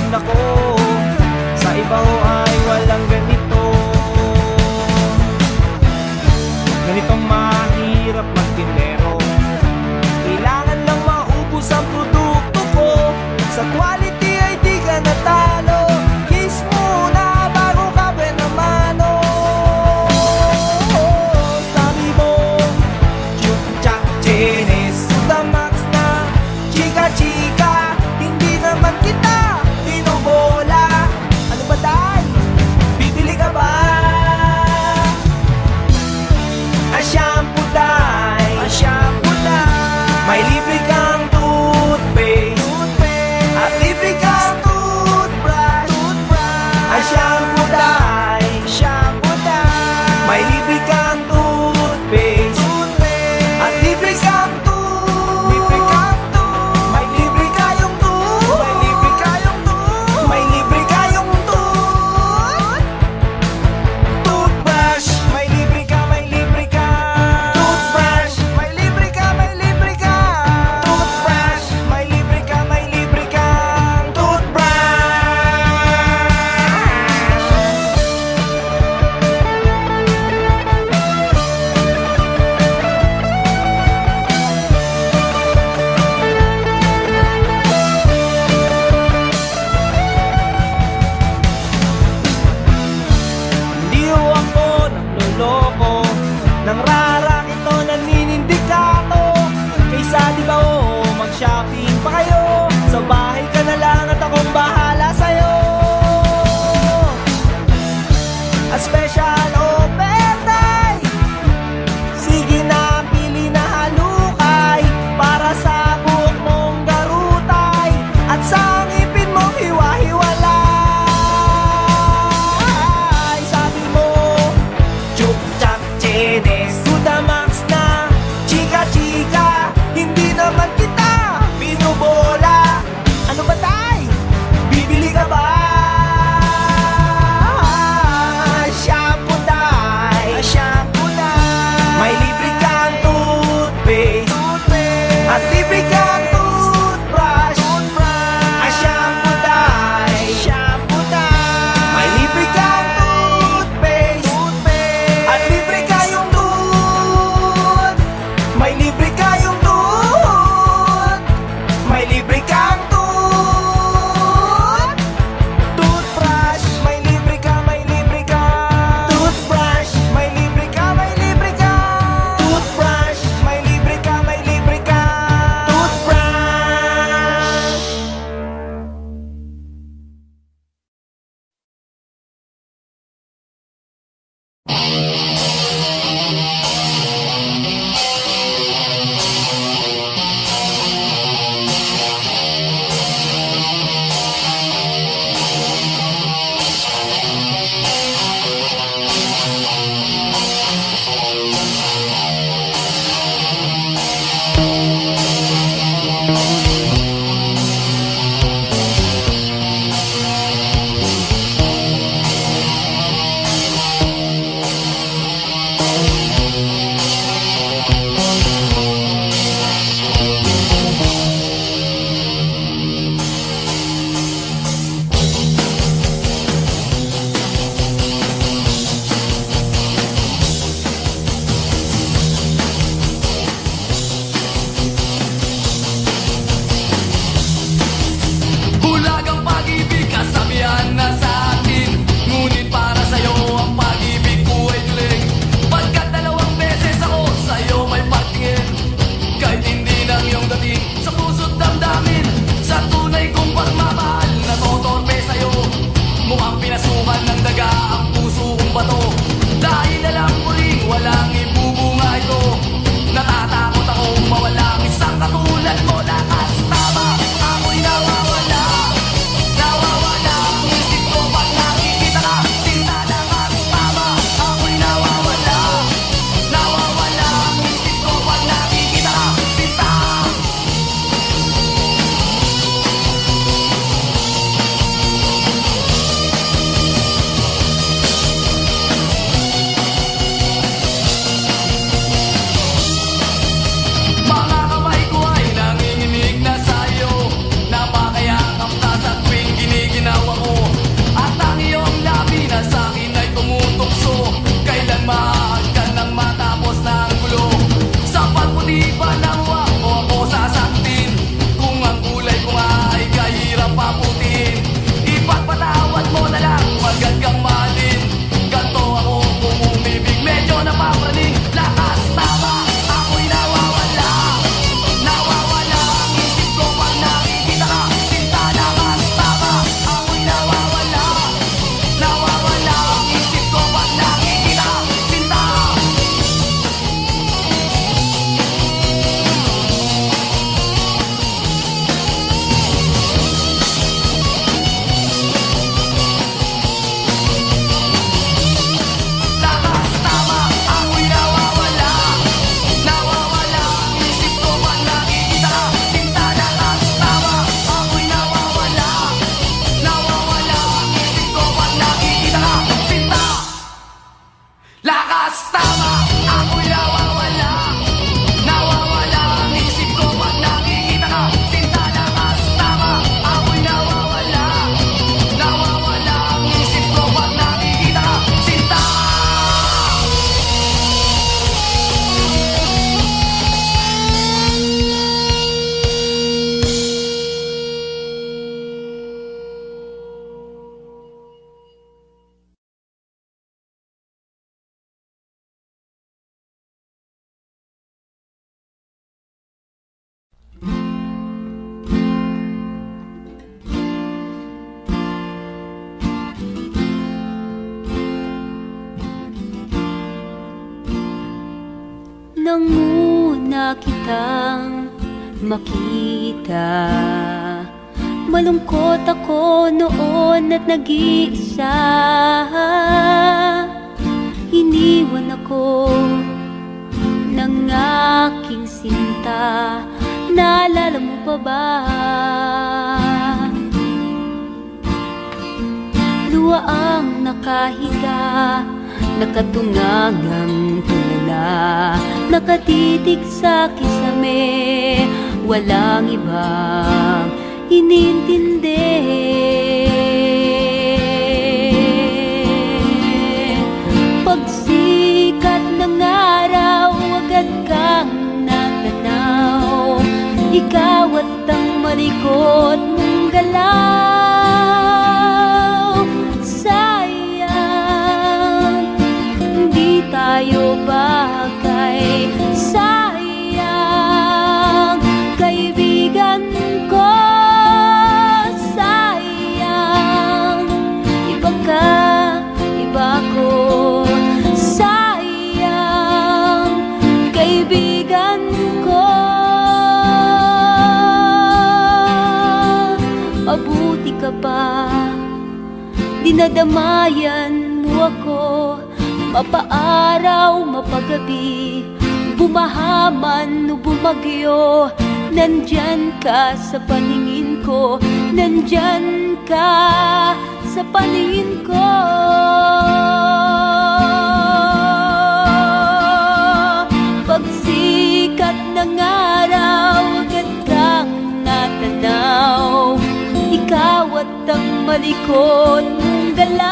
Nako, sa iba ho ay walang ganito. Ganitong mahirap magtindero, kailangan lang maubos ang produkto ko. Sa quality ay di ka natalo, kiss muna bago ka pinamano. Sabi mo, chuk-chak chinis, the max na chika-chika, hindi naman kita binubola. Ano ba day? Bibili ka ba? A shampoo day, a shampoo day. May libre kang toothpaste, at libre lang muna kitang makita. Malungkot ako noon at nag-iisa. Iniwan ako ng aking sinta. Naalala mo pa ba? Luha ang nakahiga, nakatungangang tulala, nakatitig sa kisame, walang ibang inintindi. Pagsikat ng araw, agad kang natanaw. Ikaw at ang malikot mong galaw. Sayang, hindi tayo bagay. Sayang, kaibigan ko. Sayang, iba ka, iba ko. Sayang, kaibigan ko. Mabuti ka pa, dinadamayan mo ako. Mapaaraw, mapagabi, bumahaman o bumagyo, nandyan ka sa paningin ko. Nandyan ka sa paningin ko. Pagsikat ng araw, agad kang natanaw. Ikaw at ang malikot mong galaw.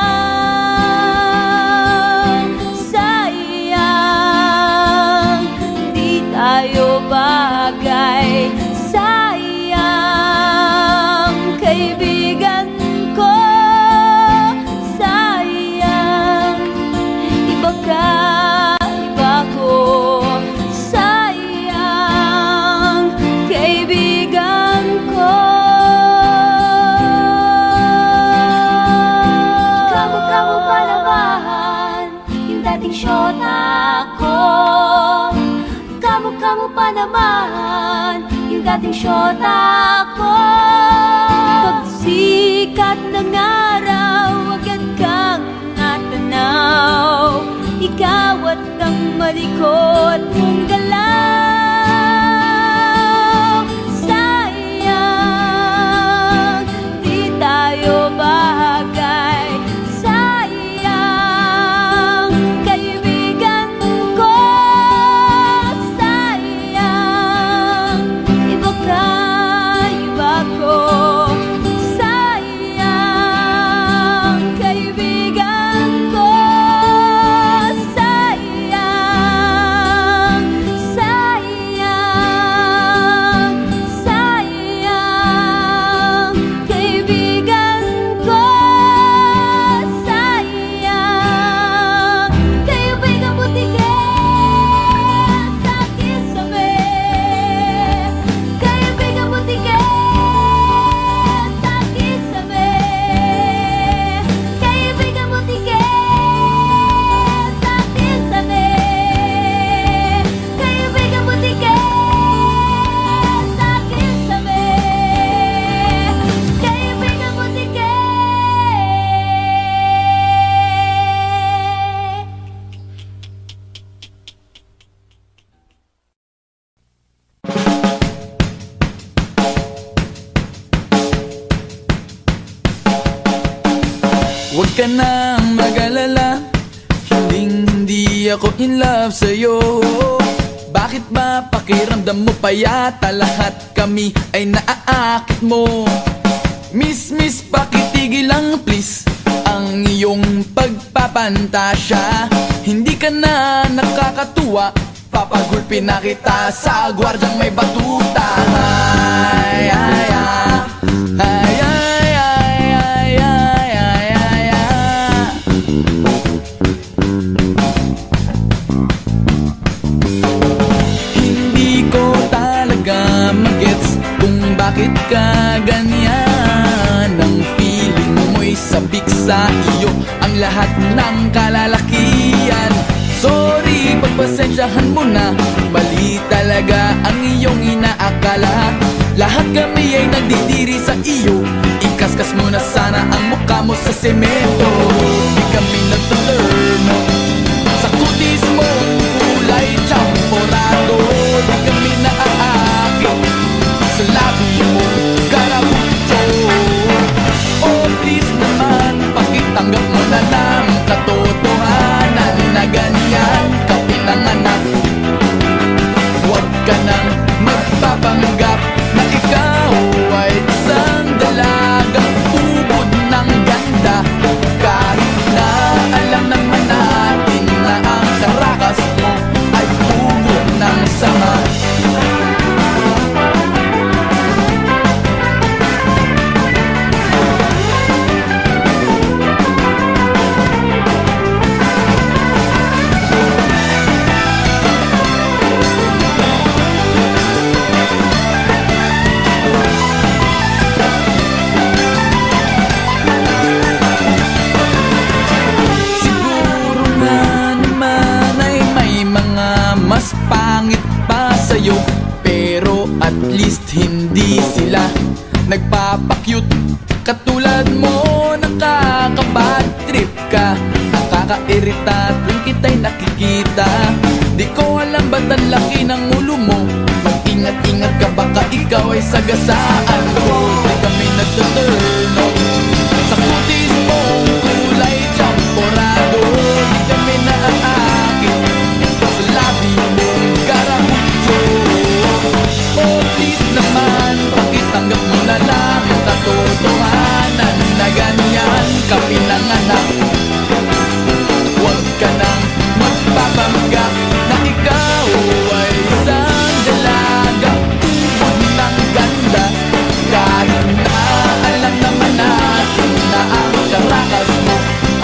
Sayang, di tayo bagay. Sayang, kaibigan ko. Sayang, iba ka, iba ko. Sayang, kaibigan ko. Kamukha mo pa naman yung dating syota ko. Kamukha mo pa naman yung dating syota ko. Pagsikat ng araw, agad kang natanaw. Ikaw at ang malikot mong galaw. Sayang, di tayo bagay. Sayang, kaibigan ko. Sayang, iba ka, iba ko. Sayang, kaibigan ko. Sayang, sayang, sayang, kaibigan ko. Sayang, kaibigan butikin sa kisame. Kaibigan butikin sa kisame. Kaibigan butikin sa kisame. Kaibigan butikin sa kisame. Kaibigan butikin. Huwag ka nang mag-alala, hindi ako in love sa'yo. Bakit ba pakiramdam mo pa yata lahat kami ay naaakit mo? Miss, pakitigil lang please ang iyong pagpapantasya. Hindi ka na nakakatuwa, papagulpin na kita sa gwardyang may batuta. Ay, ay, ay, ay, ay, ay, ay, ay, ay, ay, ay. Hindi ko talaga magets kung bakit ka ganyan. Ang feeling mo'y sabik sa iyo ang lahat ng kalalakian. Sorry pag pagpasensyahan mo na. Mali talaga ang iyong inaakala. Lahat kami ay nagdidiri sa iyo. Ikaskas mo na sana ang mukha mo sa semento. Di kami nagtaturn sa kutis mo, kulay champorado. Di kami naaakit sa labi mo, karabucho. Oh please naman, pakitanggap mo na lang katotohanan na ganyan ka pinanganak. Huwag ka nang magpapanggap na ikaw ay isang dalagang ubod ng ganda. Kahit na alam naman natin na ang karakas mo ay ubod ng sama. Mas pangit pa sa'yo, pero at least hindi sila nagpapakyut. Katulad mo, nakakabad trip ka, nakakairita tuwing kita'y nakikita. Di ko alam ba't ang laki ng ulo mo. Mag-ingat-ingat ka, baka ikaw ay sagasaan ko. Di kami nagtaturno sa kutis mo, kulay champorado. Di kami naaakit sa labi mong karabucho. Oh please naman, pakitanggap mo na lang katotohanan na ganyan ka pinanganak. Huwag ka nang magpapanggap na ikaw ay isang dalagang ubod ng ganda. Kahit na alam naman natin na ang karakas mo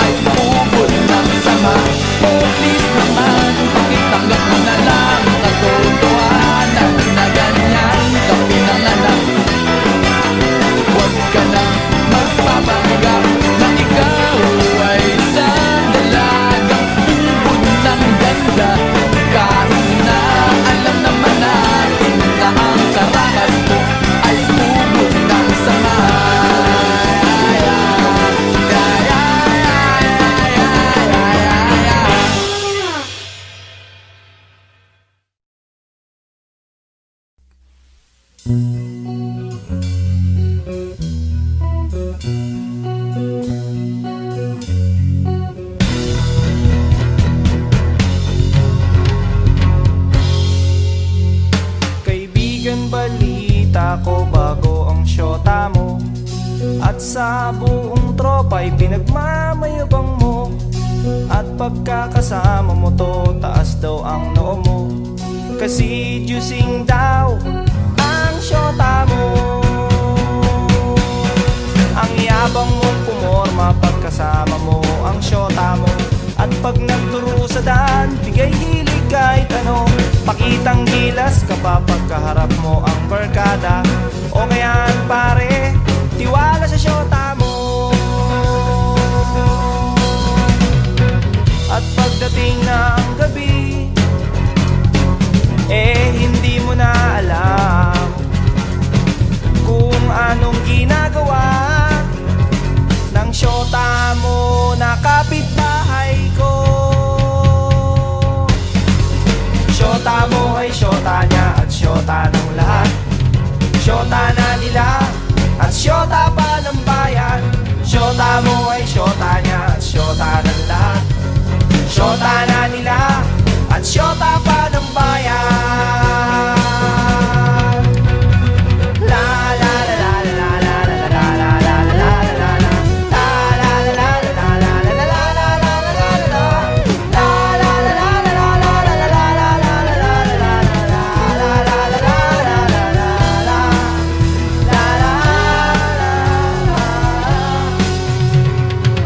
ay ubod ng sama. Oh please naman, pakitanggap mo na lang katotohanan na ganyan ka pinanganak. Huwag ka nang magpapanggap na ikaw ay isang dalagang ubod ng ganda. Kahit na alam naman natin na ang karakas mo ay ubod ng sama. Kaibigan, balita ko bago ang syota mo, at sa buong tropa'y pinagmamayabang mo. At pagkakasama mo to, taas daw ang noo mo. Kasi juicing daw ang syota mo. Ang yabang mong pumorma pagkasama mo ang syota mo. At pag nagturo sa daan, bigay hilig kahit ano. Pakitang gilas kapag pagkaharap mo ang barkada. O ngayon pare, tiwala sa syota mo. At pagdating na ang gabi, hindi mo na alam kung anong ginagawa ng syota mo na kapitbahay ko. Syota mo ay syota niya at syota ng lahat. Syota na nila at syota pa ng bayan. Syota mo ay syota niya at syota ng lahat. Syota na nila at syota pa ng bayan. La la la la la la la la la la la la la la.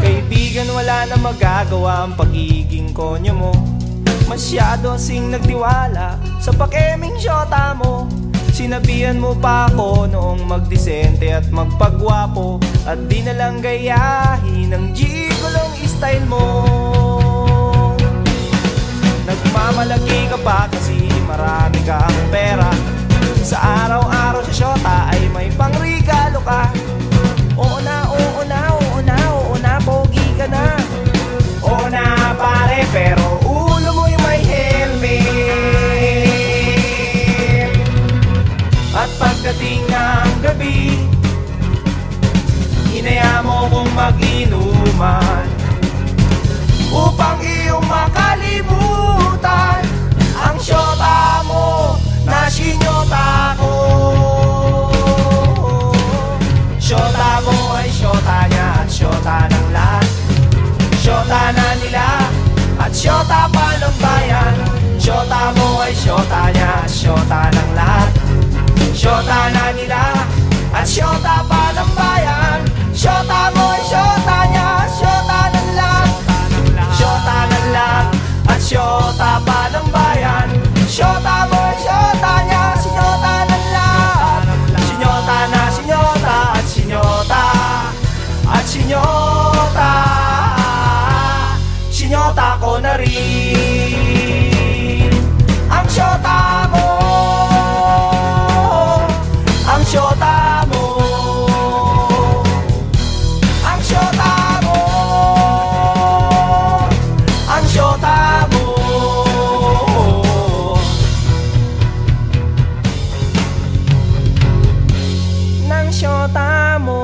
Kaibigan, wala na magagawa ang pagiging konyo mo. Masyado sing nagtiwala sa pakeming syota mo. Sinabihan mo pa ako noong magdisente at magpagwapo, at di na lang gayahin ang gigolong style mo. Nagmamalaki ka pa kasi marami kang pera. Sa araw-araw sa syota ay may pangregalo ka. Oo na, oo na, oo na, oo na, pogi ka na. Oo na pare, pero ulo mo'y may helmet. At pagdating ng gabi, hinaya mo kong mag-inuman upang iyong makalimutan ang syota mo na sinyota ko. Syota mo ay syota niya at syota ng lahat. Syota na nila at syota pa ng bayan. Syota mo ay syota niya at syota ng lahat. Syota na nila at syota pa ng bayan. Syota mo ay syota niya at syota ng lahat. Syota ng lahat at syota pa ng bayan. Syota mo ay syota niya, sinyota ng lahat. Sinyota na sinyota at sinyota at sinyota. Sinyota ko na rin ang syota mo. Ang syota mo. Ang syota mo. Ang syota mo. Ng syota mo.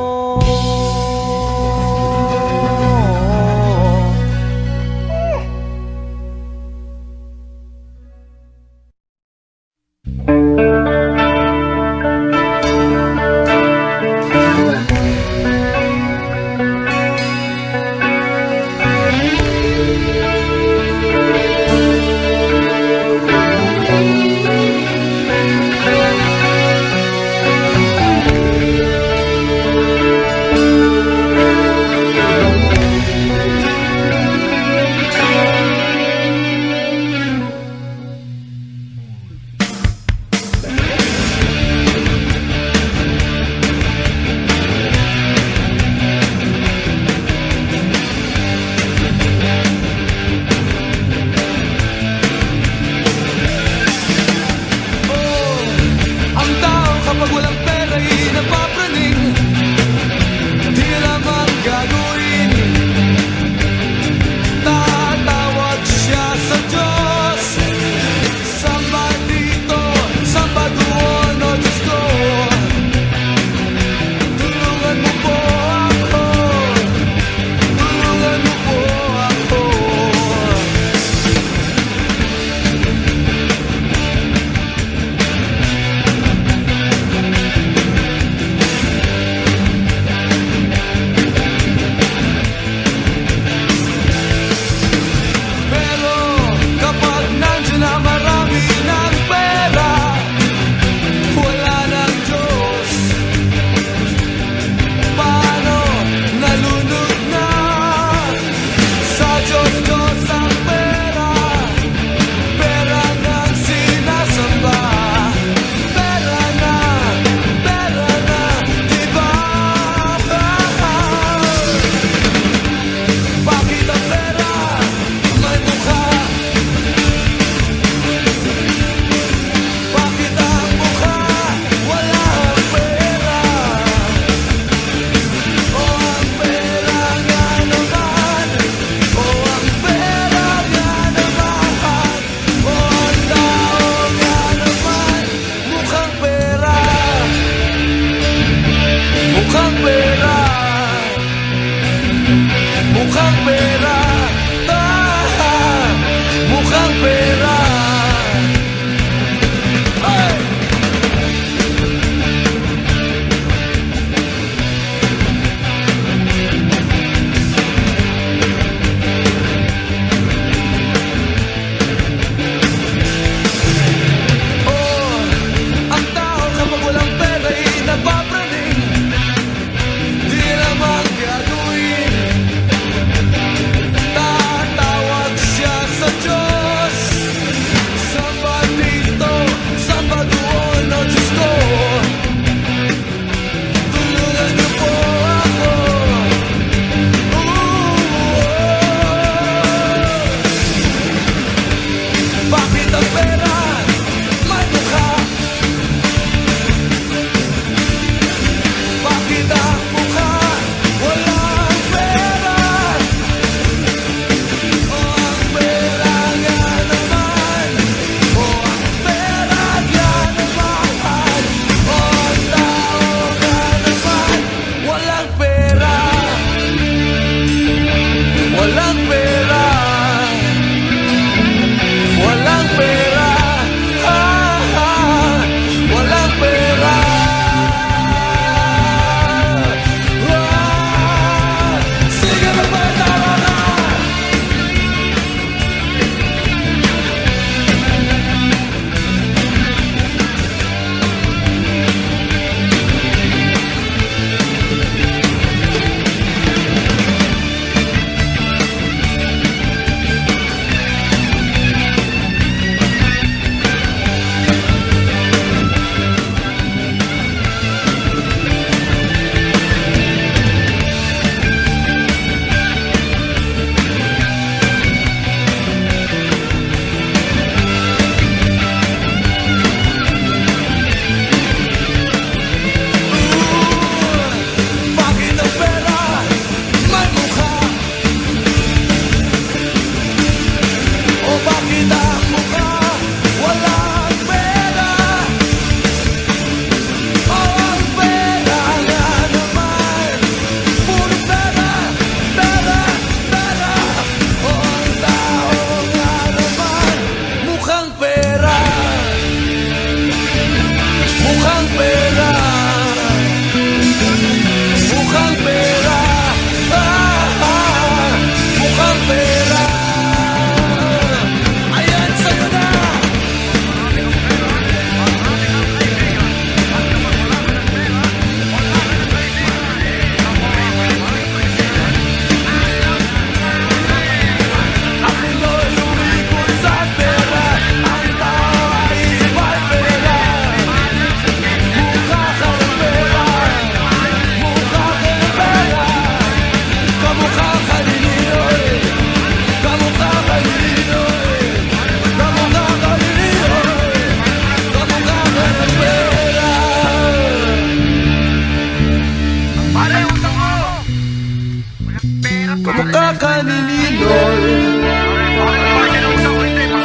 Kamukha ka ni Ninoy,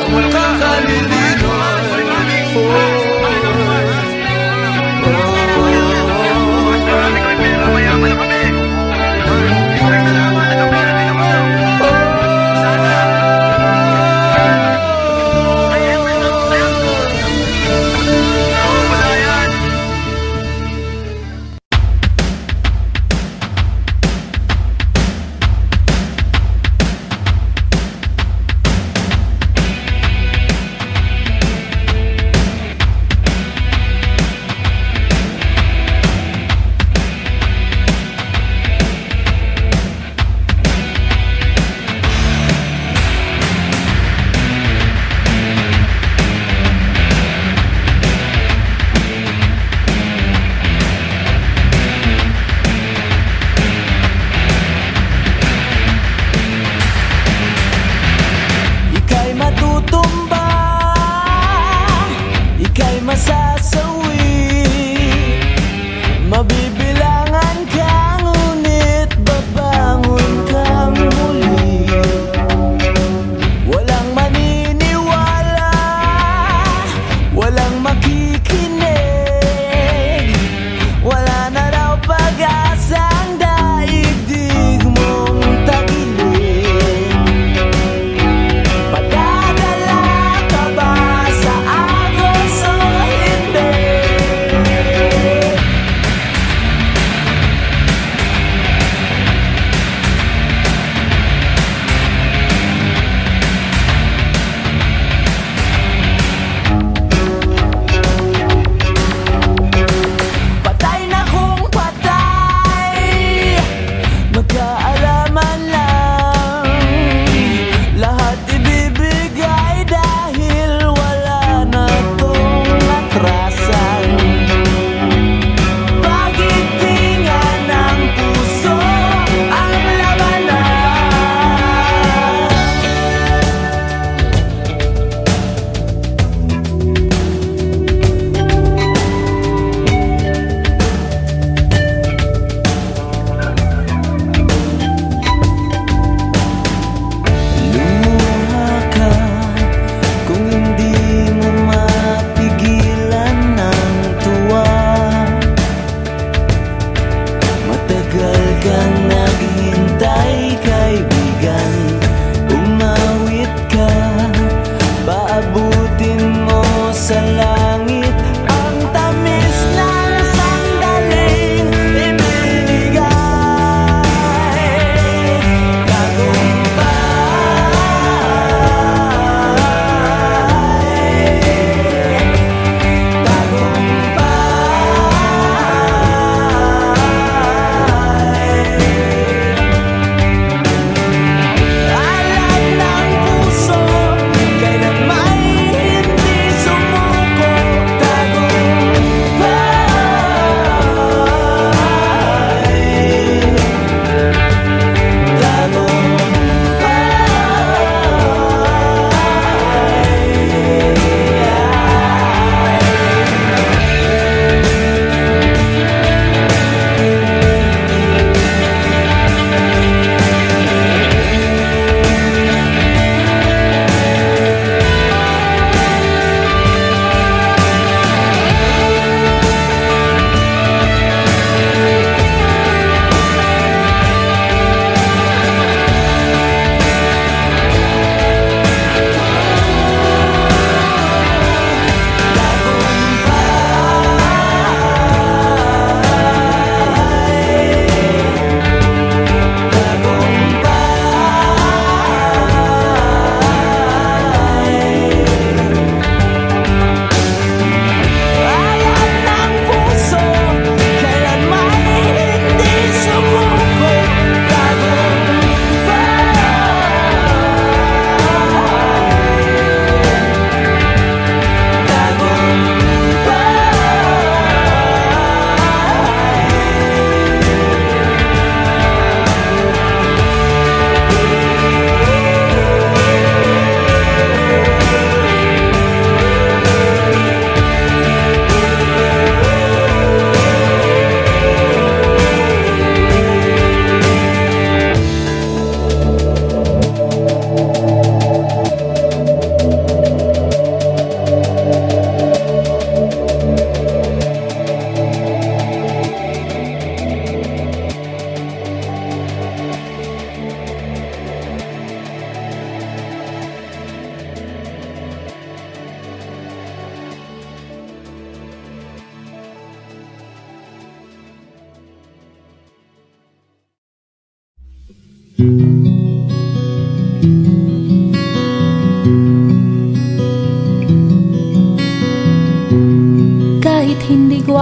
kamukha ka ni Ninoy.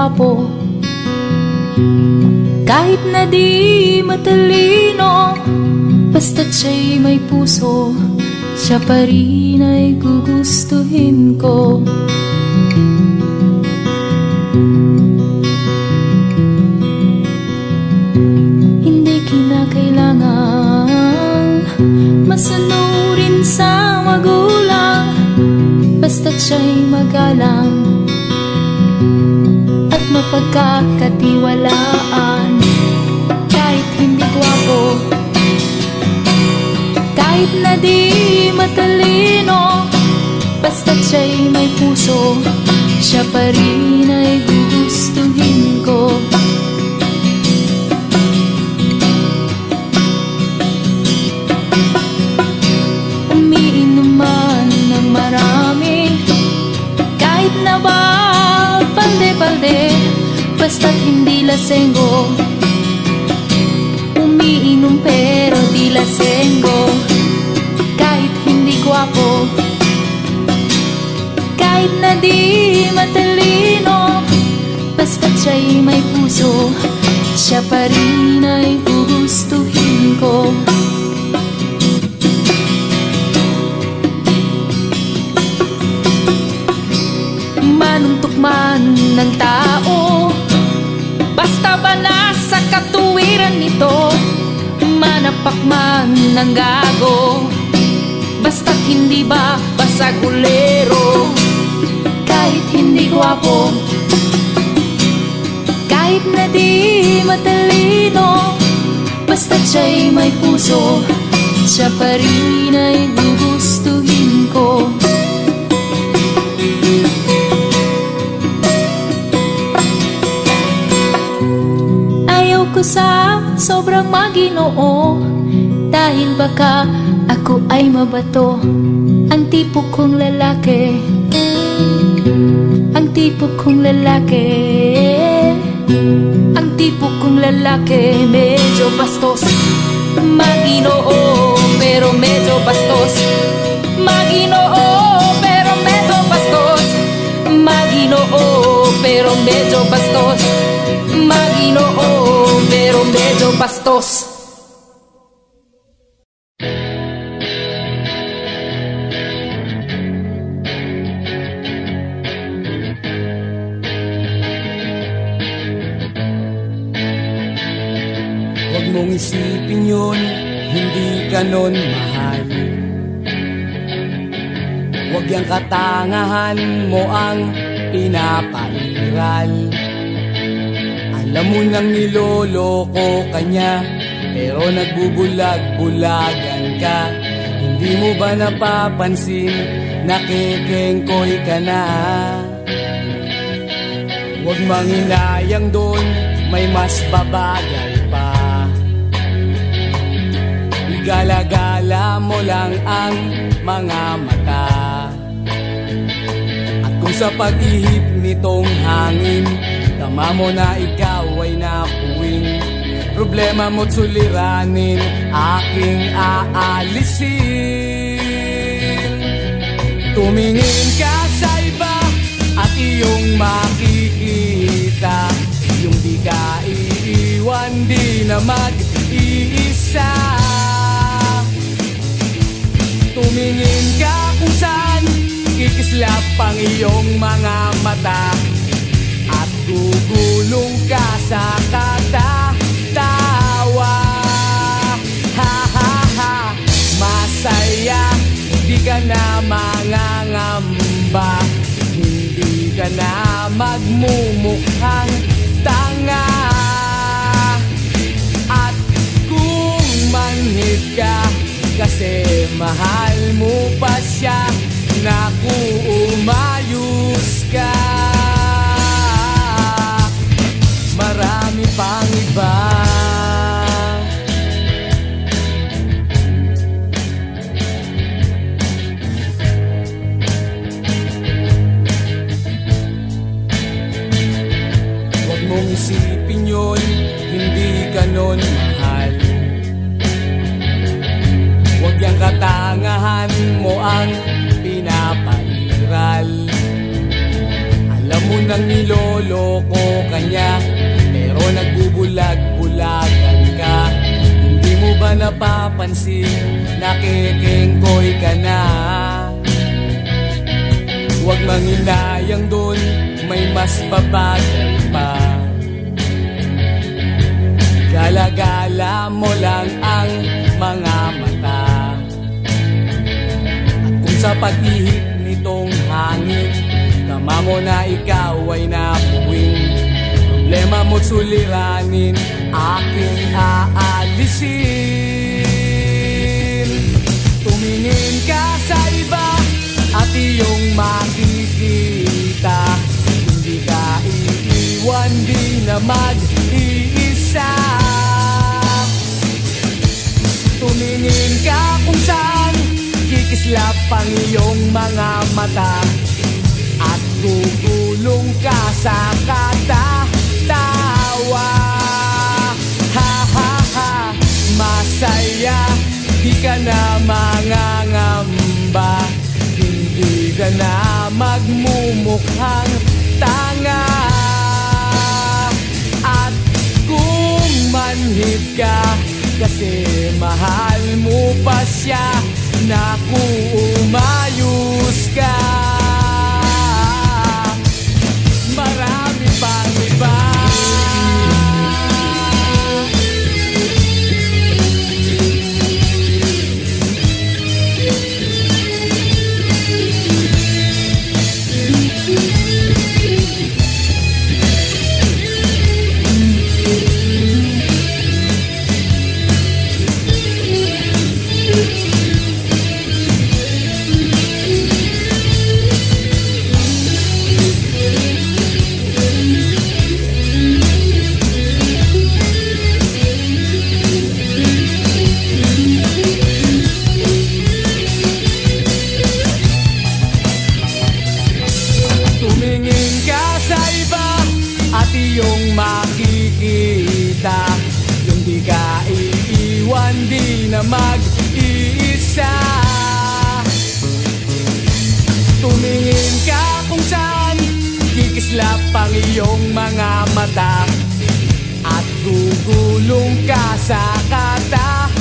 gwapo, kahit na di matalino, basta't siya'y may puso, siya pa rin ay gugustuhin ko. Hindi kinakailangang masunurin sa magulang, basta't siya'y magalang at mapagkakatiwalaan. Kahit hindi gwapo, kahit na di matalino, basta't siya'y may puso, siya pa rin ay gugustuhin ko. Umiinom man ng marami, kahit na ba palde-palde, basta't hindi lasenggo. Umiinom pero di lasenggo. Kahit hindi gwapo, kahit na di matalino, basta't siya'y may puso, siya pa rin ay gugustuhin ko. Manuntok man ng tao, basta ba nasa katuwiran nito, manapak man ng gago, basta't hindi ba basagulero. Kahit hindi gwapo, kahit na di matalino, basta't siya'y may puso, siya pa rin ay gugustuhin ko. Ayaw ko sa sobrang maginoo, dahil baka ako ay mabato. Ang tipo kong lalaki, ang tipo kong lalaki, ang tipo kong lalaki, medyo bastos. Maginoo pero medyo bastos. Maginoo pero medyo bastos. Maginoo pero medyo bastos. Maginoo pero medyo bastos. Huwag mong isipin yun, hindi ka nun mahal. Huwag yang katangahan mo ang pinapairal. Alam mo nang niloloko ka niya, pero nagbubulag-bulagan ka. Hindi mo ba napapansin, nakikengkoy ka na? Huwag manginayang doon, may mas babagay pa. Igala-gala mo lang ang mga mata. At kung sa pag-ihip nitong hangin, tama mo na ikaw ay napuwing, problema mo't suliranin, aking aalisin. Tumingin ka sa iba at iyong makikita, yung di ka iiwan, di na mag-iisa. Tumingin ka kung saan kikislap ang iyong mga mata, at gugulong ka sa katatawa. Ha ha ha, masaya, di ka na mangangamba, hindi ka na magmumukhang tanga. At kung manhid ka kasi mahal mo pa siya, naku, umayos ka. Marami pang iba. Huwag mong isipin yun, hindi ka nun mahal. Huwag yang katangahan mo ang pinapairal. Alam mo mo nang niloloko kanya, pero nagbubulag-bulagan ka. Hindi mo ba napapansin, nakikengkoy ka na? Huwag manginayang dun, may mas babagay pa. Gala-gala mo lang ang mga mata. At kung sa pag-ihip nitong hangin, tama mo na ikaw ay napuwing, problema mo't suliranin, aking aalisin. Tumingin ka sa iba at iyong makikita, hindi ka iiwan, di na mag-iisa. Tumingin ka kung saan kikislap ang iyong mga mata, at gugulong ka sa katatawa. Ha ha ha, masaya, di ka na mangangamba, hindi ka na magmumukhang tanga. At kung manhid ka, kasi mahal mo pa siya, naku umayos ka. Marami pang iba. Iyong makikita, yung di ka iiwan, di na mag-iisa. Tumingin ka kung saan kikislap ang iyong mga mata, at gugulong ka sa katatawa.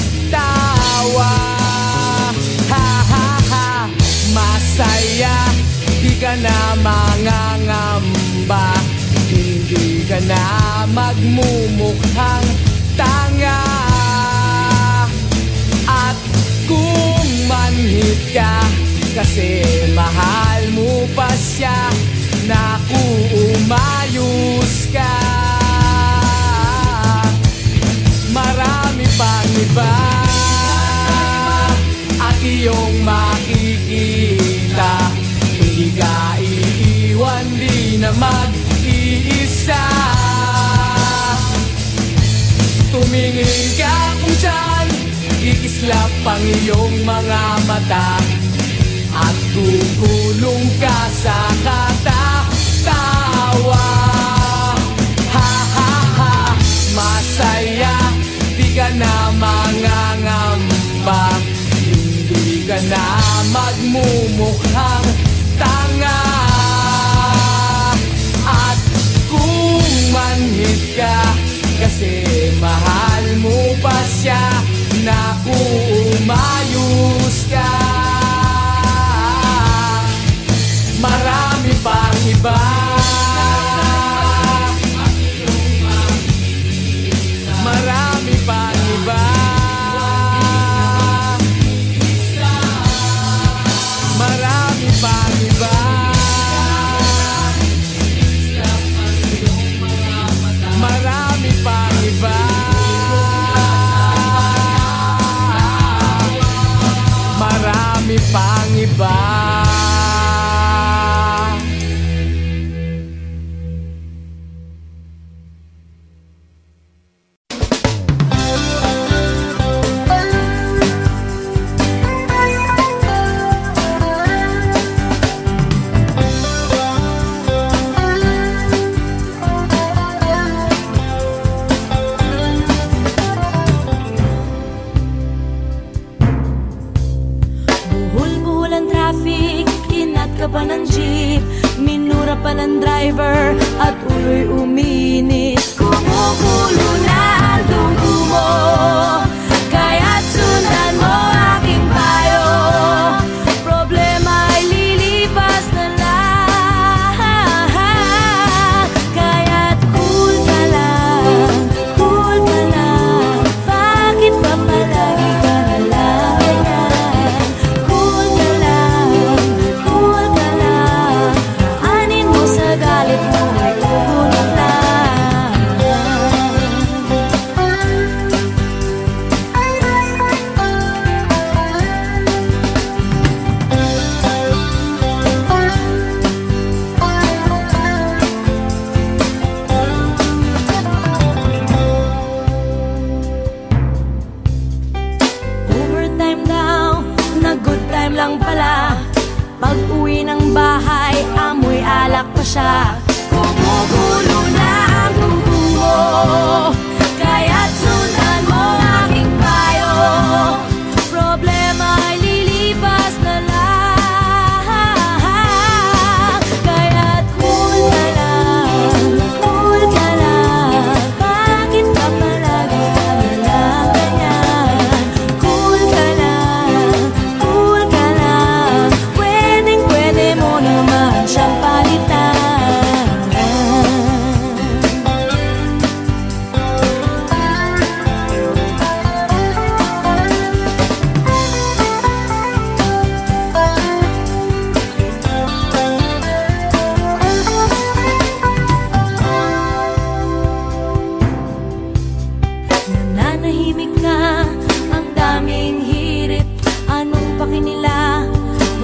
Ha ha ha, masaya, di ka na mangangamba, hindi ka na magmumukhang tanga. At kung manhid ka, kasi mahal mo pa siya, naku umayos ka. Marami pang iba at iyong makikita, hindi ka iiwan, di na mag-iisa. Tumingin ka kung saan kikislap ang iyong mga mata, at gugulong ka sa katatawa. Ha ha ha, masaya, di ka na mangangamba, hindi ka na magmumukhang tanga. At kung manhid ka, kasi mahal mo pa siya, naku umayos ka. Marami pang iba. Marami pang iba. Marami pang iba. Marami pang iba. Marami pang iba. Buhol-buhol ang traffic, kinat ka pa ng jeep, minura pa ng driver at ulo'y uminit. Kumukulo na ang dugo mo, kaya't sundan mo aking payo. Problema ay lilipas na lang, kaya't cool ka lang, cool ka lang. Bakit ba palagi ka na lang ganyan? Cool ka lang, cool ka lang. Anin mo sa galit mo ay kukunot lang. Overtime daw, na good time lang pala. Pag uwi ng bahay, amoy alak pa siya. Kumukulo na ang dugo mo, kaya't sundan mo aking payo. Problema ay lilipas na lang, kaya't cool ka lang, cool ka lang. Bakit ba palagi ka na lang ganyan? Cool ka lang, cool ka lang. Pwedeng-pwede mo naman siyang palitan. Nananahimik na, ang daming hirit. Anong paki nila?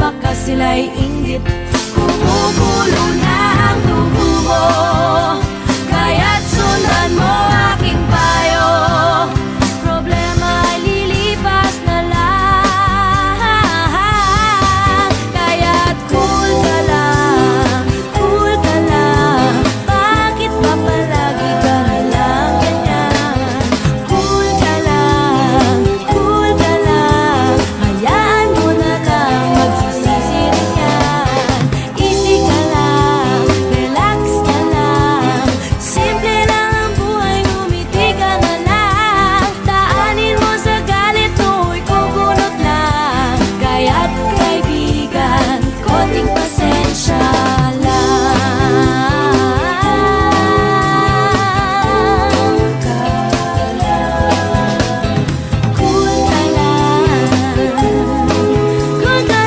Baka sila'y inggit. Kumukulo na ang dugo mo, kaya't sundan mo aking payo. Problema ay lilipas na lang, kaya't cool ka lang, cool ka lang. Bakit ba palagi ka na lang ganyan? Cool ka lang, cool ka lang. Hayaan mo na lang, magsisisi rin yan. Easy ka lang, relax ka lang. Simple lang ang buhay, ngumiti ka na lang. Daanin mo sa galit mo, ikukunot lang. Kaya't kaibigan, konting pasensya lang. Cool ka lang, cool ka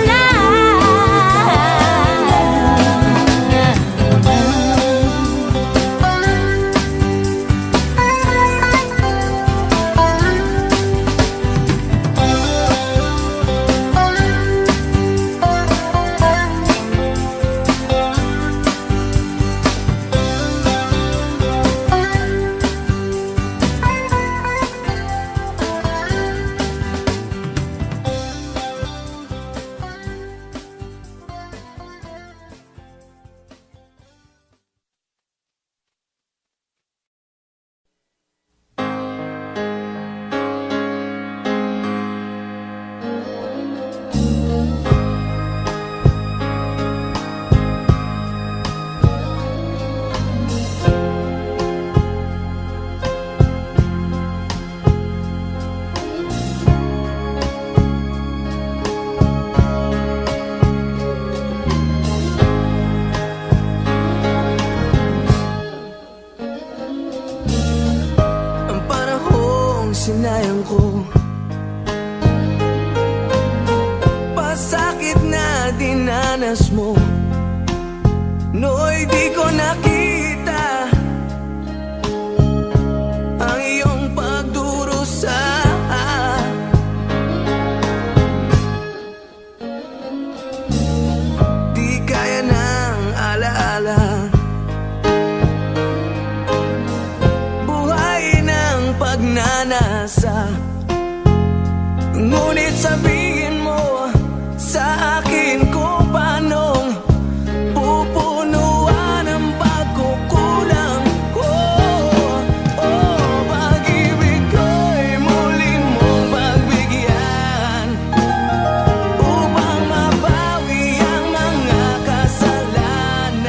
Ang panahong sinayang ko, pasakit na dinanas mo. Nooy di ko nakita ang iyong pagdurusa. Di kaya ng alaala buhay ng pagnanasa. Ngunit sabihin mo sa akin kung paanong pupunuan ang pagkukulang ko. Pag-ibig ko'y muli mong pagbigyan upang mabawi ang mga kasalanan.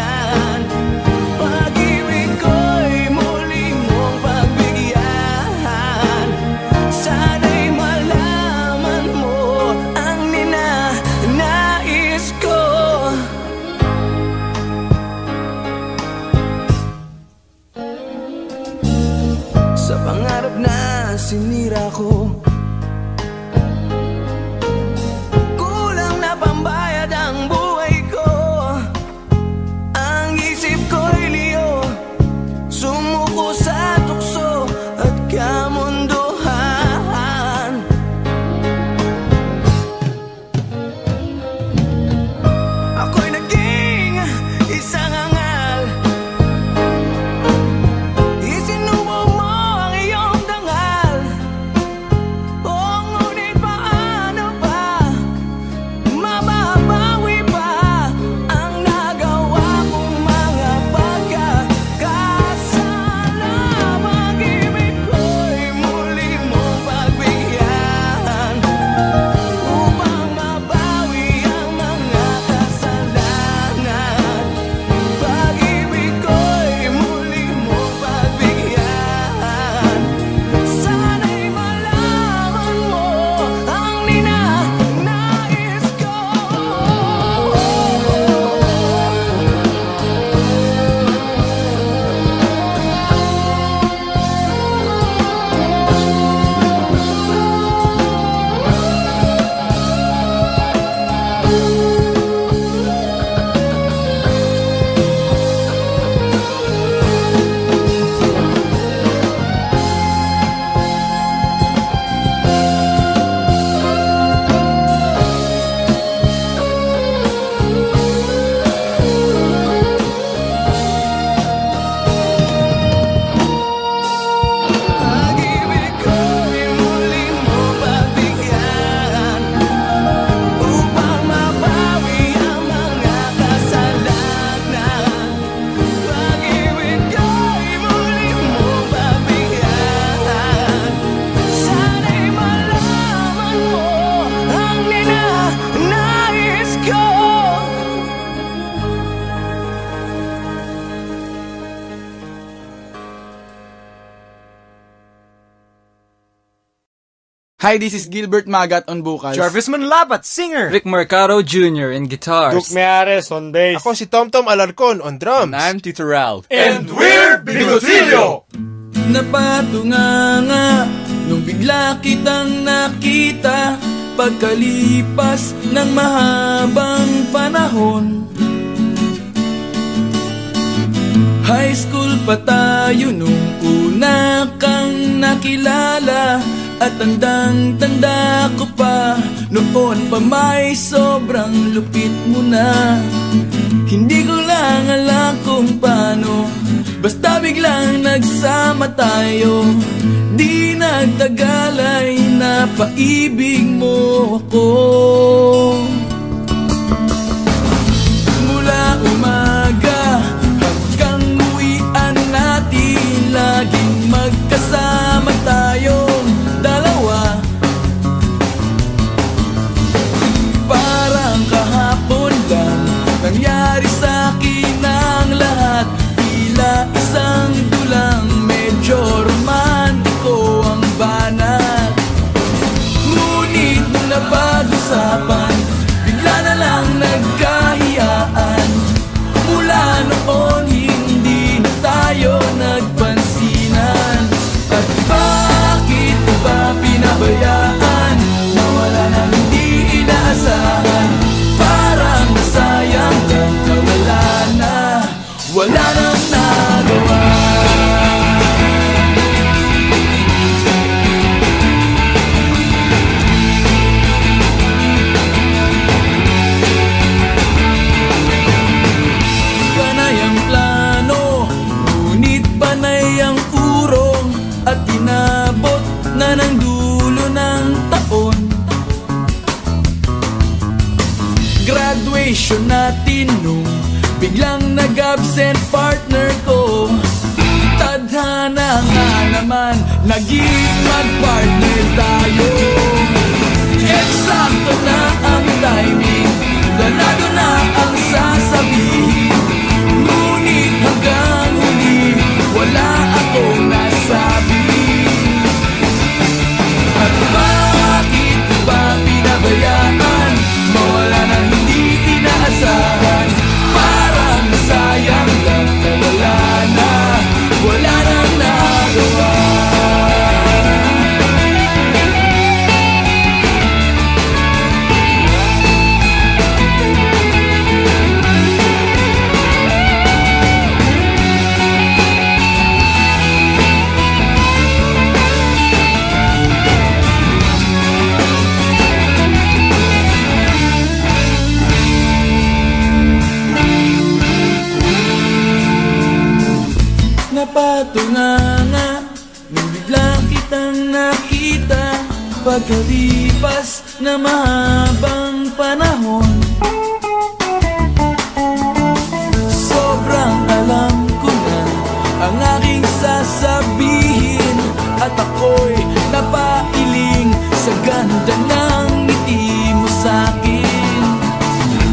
Hi, this is Gilbert Magat on vocals. Jarvis Manlapat, singer. Rick Mercado Jr. in guitars. Duke Meares on bass. Ako si Tom Alarcon on drums. I'm Tito Ralph. And we're Bigotillo! Napatunganga nung bigla kitang nakita pagkalipas ng mahabang panahon. High school pa tayo nung una kang nakilala. At tandang-tanda ko pa, noon pa may sobrang lupit mo na. Hindi ko lang alam kung paano, basta biglang nagsama tayo. Di nagtagal ay napaibig mo ako. Mula umaga hanggang uwian natin, laging magkasama tayong dalawa. Parang kahapon lang nangyari sa'kin ang lahat. Tila isang dulang, medyo romantiko ang banat. Ngunit nung napag-usapan, bigla na lang nagkahiyaan. Mula noon hindi na tayo nagpansinan. At bakit ba pinabayaan? Nawala na hindi inaasahan. Parang nasayang lang nawala na. Wala nang nagawa. Panay ang plano, ngunit panay ang urong. At inabot na ng dulo ng taon. Graduation natin nung biglang nag-absent partner ko. Tadhana nga naman, naging mag-partner tayo. Eksakto na ang timing, ganado na ang sasabihin. Ngunit hanggang huli, wala akong nasabi. At bakit ba pinabayaan? Mawala na hindi inaasahan. Parang nasayang lang na wala nang nagawa. Napatunganga nung bigla kitang nakita pagkalipas na mahabang panahon. Sobrang alam ko na ang aking sasabihin, at ako'y napailing sa ganda ng ngiti mo sa'kin.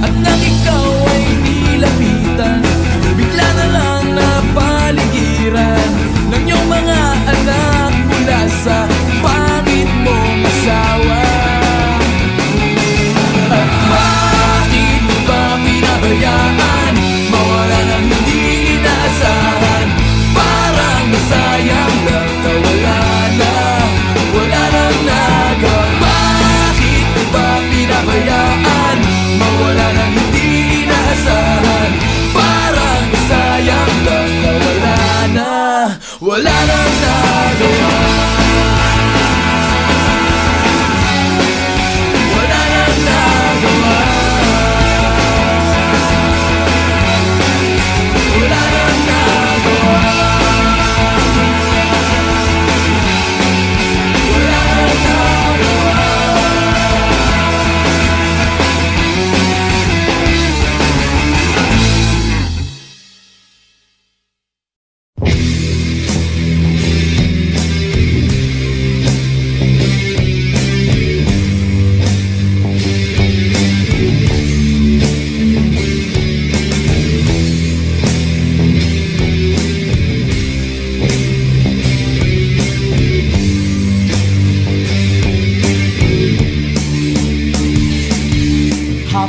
At nang ikaw ay nilapitan, bigla na lang napaligiran ng iyong mga anak mula sa pangit mong asawa. At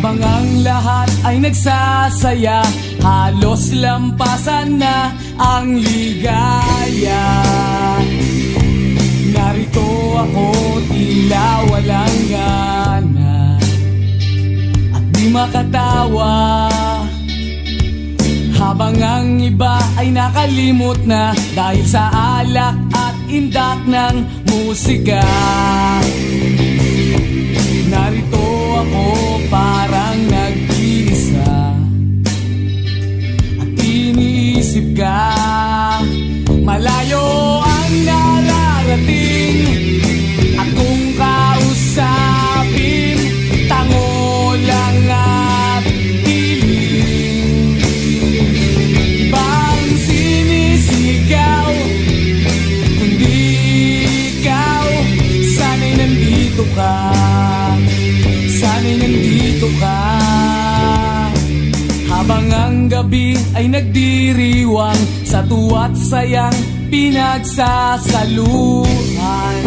Habang ang lahat ay nagsasaya, halos lampasan na ang ligaya. Narito ako, tila walang gana at di makatawa. Habang ang iba ay nakalimot na dahil sa alak at indak ng musika. Narito ako parang nag-iisa at iniisip ka. Malayo ang nararating at kung kausapin, tango lang at piling. Ibang sinisigaw, kundi ikaw, sana'y nandito ka. Sana'y nandito ka. Habang ang gabi ay nagdiriwang sa tuwa't sayang pinagsasaluhan,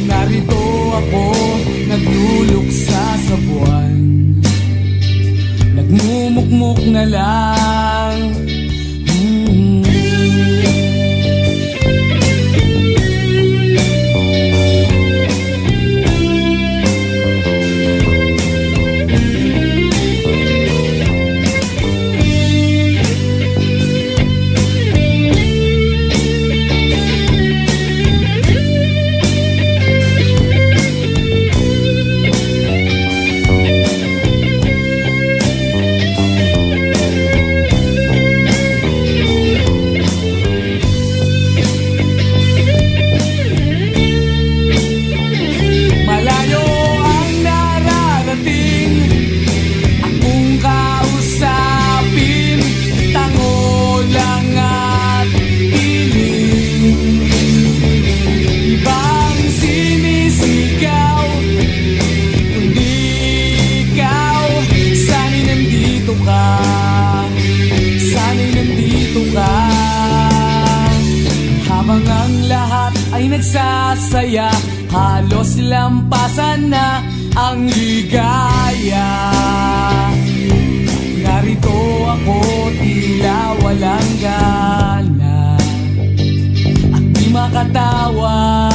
narito ako nagluluksa sa buwan, nagmumukmuk na lang. Nagsasaya, halos lampasan na ang ligaya. Narito ako, tila walang gana at di makatawa.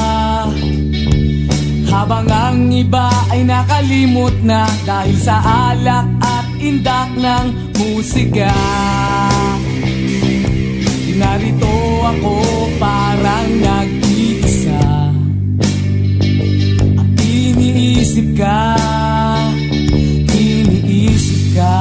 Habang ang iba ay nakalimot na dahil sa alak at indak ng musika. Narito ako parang nag-iisa at iniisip ka, iniisip ka.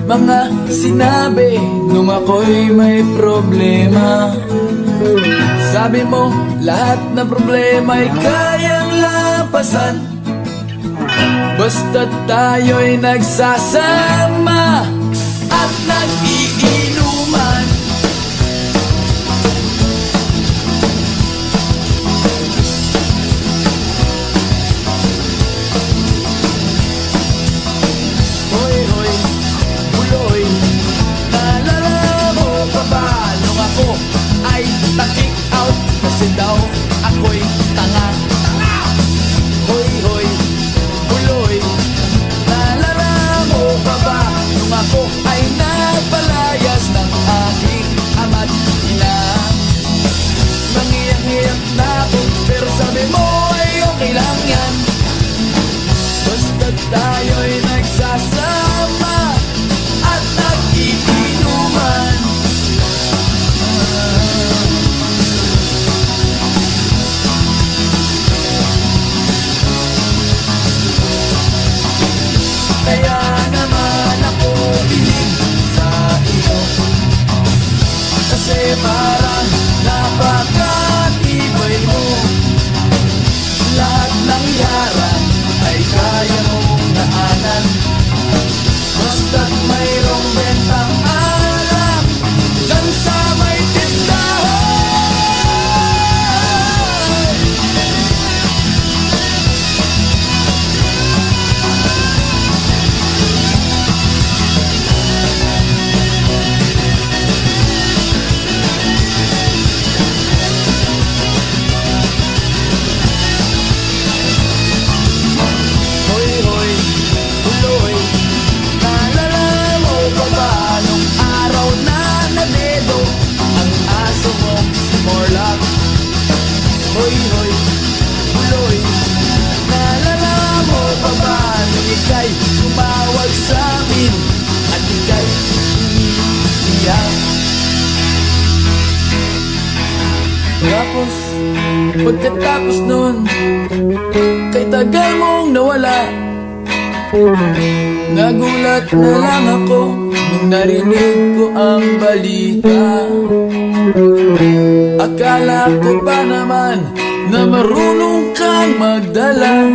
Mga sinabi nung ako'y may problema. Sabi mo lahat ng problema'y kayang lampasan basta't tayo'y nagsasama at nag-iinuman. Kasi daw ako'y tanga. Hoy, hoy, buloy, naalala mo pa ba nung ako ay napala Kasi parang napakatibay mo. Lahat ng yaran ay kaya mong daanan. Basta't mayroong bentang alak dyan sa may tindahan. Hoy, hoy, tuloy, naalala mo pa ba nung araw na nadedo ang aso mong si Morlock? Hoy, hoy, tuloy, naalala mo pa ba nung ika'y tumawag sa amin at ika'y umiiyak? Tapos, pagkatapos nun, kay tagal mong nawala, nagulat na lang ako nung narinig ko ang balita. Akala ko pa naman na marunong kang magdala.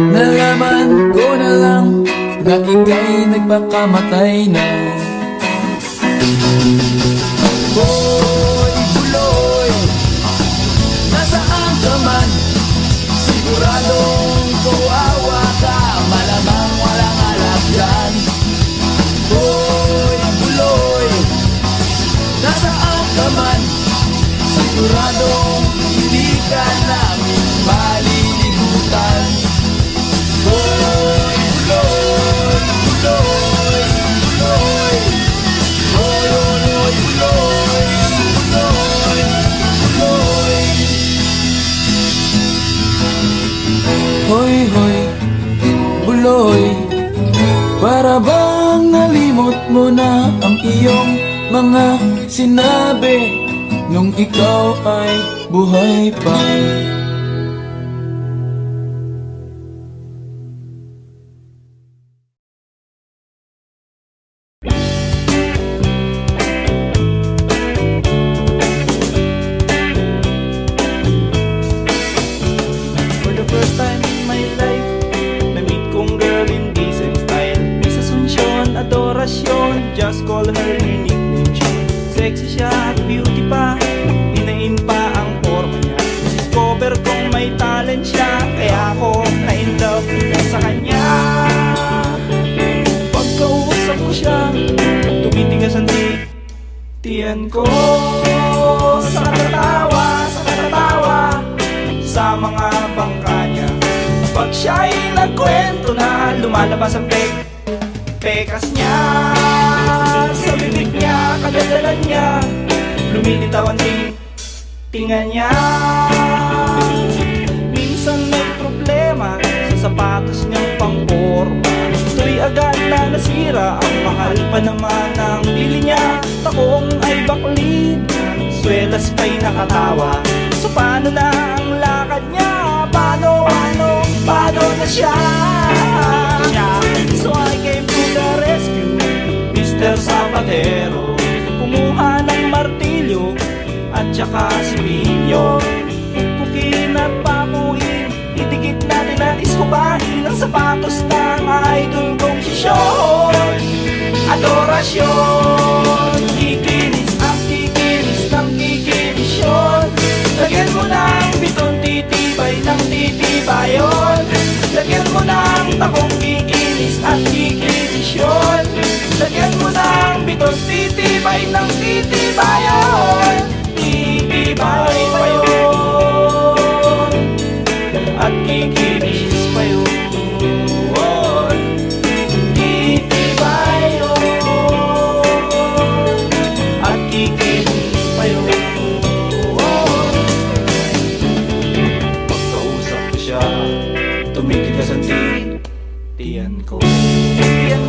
Nalaman ko na lang na ika'y nagpakamatay na. Hoy, buloy, nasaan ka man? Siguradong kawawa ka, malamang walang alak dyan. Hoy, buloy, nasaan ka man? Siguradong hindi ka namin malilimutan. Hoy, buloy, buloy, buloy. Hoy, hoy, hoy, buloy, buloy, buloy. Hoy, hoy, buloy, para bang nalimot mo na ang iyong mga sinabi nung ikaw ay buhay pa? For the first time in my life, na-meet kong girl in decent style. Miss Asuncion, adorasyon, just call her nickname Sean. Sexy siya at beauty pa, inain pa ang forma niya. Discover kong may talent siya, kaya ako na-in-love sa kanya. Pagkausap ko siya, tumitigas ang tiyan ko. Sa katatawa, sa mga bangka niya. Pag siya'y nagkwento na, lumalabas ang pekas niya. Sa bibig niya, kagadalan niya, lumilitaw ang tingan niya. Minsan may problema sa sapatos niyang pangporma. Ito'y agad na nasira, ang mahal pa naman ang bili niya. Takong ay baklid, swelas pa'y nakatawa. So paano na ang lakad niya? Paano na siya? So I came to the rescue, Mr. Zapatero. Kumuha ng martilyo at saka similyo. Pukin at papuin, idikit natin at iskubahin ang sapatos ng idol kong si Sean. Adorasyon, kikinis ang kikinis ng kikinisyon. Lagyan mo ng biton, titibay ng titibayon. Lagyan mo ng takong kikinis at kikinisyon. Lagyan mo ng biton, titibay ng titibayon. Titibay pa yun at kikinis pa yun. Titibay yun at kikinis pa yun. Pagkausap ko siya, tumitigas ang tiyan ko.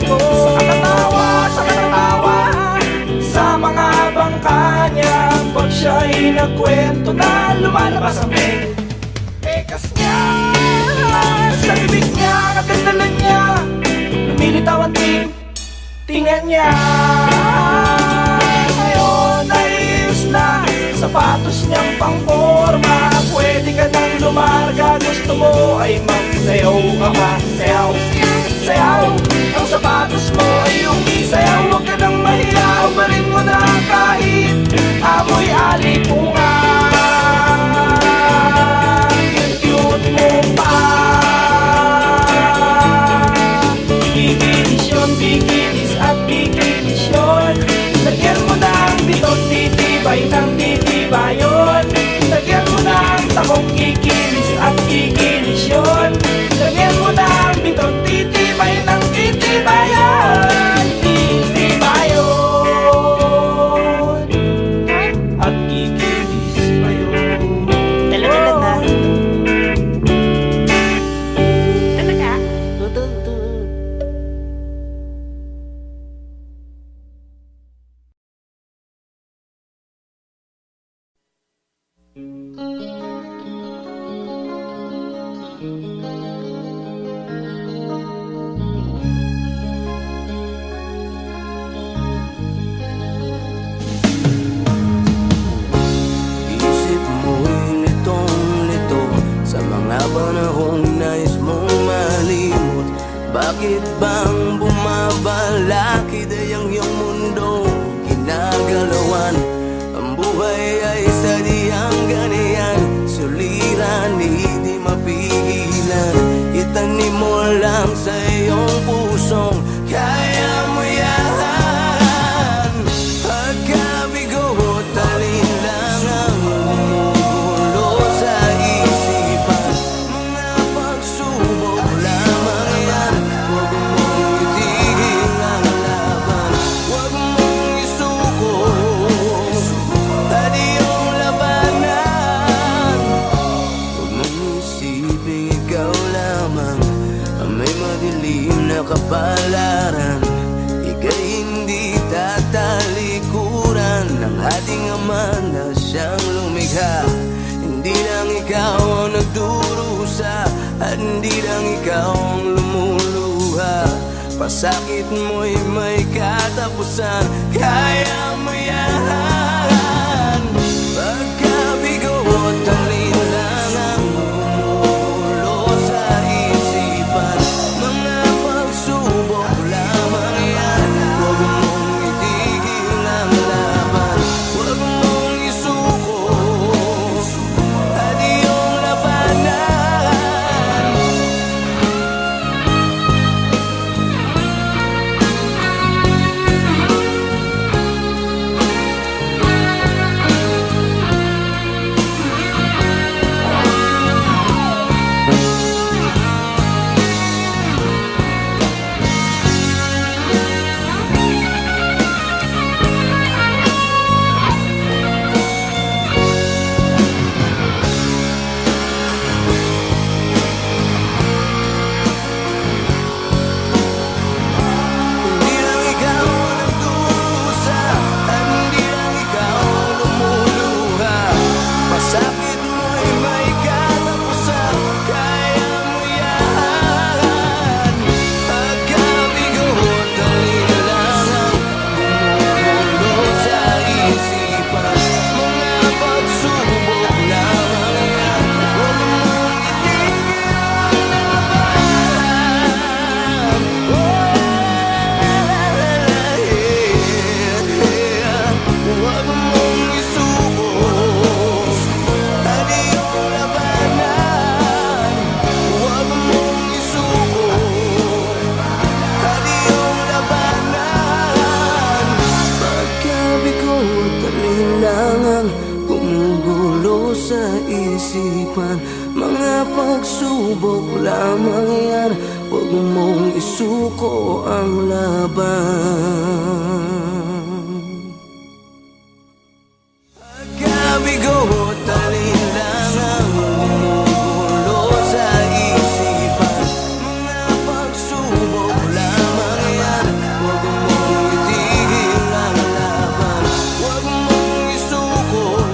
Sa katatawa, sa mga bangka niya. Pag siya'y nagkwento na, lumalabas ang pekas niya. Sa bibig niya, kagandalan niya, lumilitaw ang tingan niya. ka ba? Sayaw, sayaw. Ang sapatos mo ay umisayaw. Huwag ka nang mahiya, umarin mo na kahit amoy alipungan. Cute mo pa. Bikinis yun, bikinis at bikinis yun. Lagyan mo ng bitot, titibay ng titibayon. Lagyan mo ng takong kikinis at kikinis yun. Lagyan mo ng bitot, titibay ng titibayon. Titibayon at kikinis pa yun. Talaga lang ba? Talaga? Isip mo'y litong-lito sa mga panahong nais mong malimot. Bakit bang bumabalakid ay ang iyong mundo ginagalawan? Ang buhay ay sadyang ganyan, suliran hindi mapigilan. Itanim mo lang sa iyong pusong kaya mo yan. Pagkabigo talin lang ang gumugulo sa isipan. Mga pagsubok lamang yan, huwag mong itigil ang laban. Huwag mong isuko at iyong labanan. Huwag mong isipin ikaw lamang ang may madilim na kapalaran. Ika'y hindi tatalikuran ng ating Ama na siyang lumikha. Hindi lang ikaw ang nagdurusa at hindi lang ikaw ang lumuluha. Pasakit mo'y may katapusan, kaya mo yan. Pagkabigo talin lang ang gumugulo sa isipan. Mga pagsubok lamang yan, huwag mong itigil ang laban. Huwag mong isuko at iyong labanan. Hindi lang ikaw ang nagdurusa at hindi lang ikaw ang lumuluha. Pasakit mo'y may katapusan, kaya mo yan. Pagkabigo talin lang ang gumugulo sa isipan. Mga pagsubok lamang yan, huwag mong itigil ang labanan. Huwag mong isuko at iyong labanan. Huwag mong isuko at iyong labanan. Pagkabigo talin lang ang gumugulo sa isipan. Mga pagsubok lamang yan, huwag mong isuko ang laban. Pagkabigo talin lang ang gumugulo sa isipan. Mga pagsubok lamang yan, huwag mong itigil ang laban. Huwag mong isuko.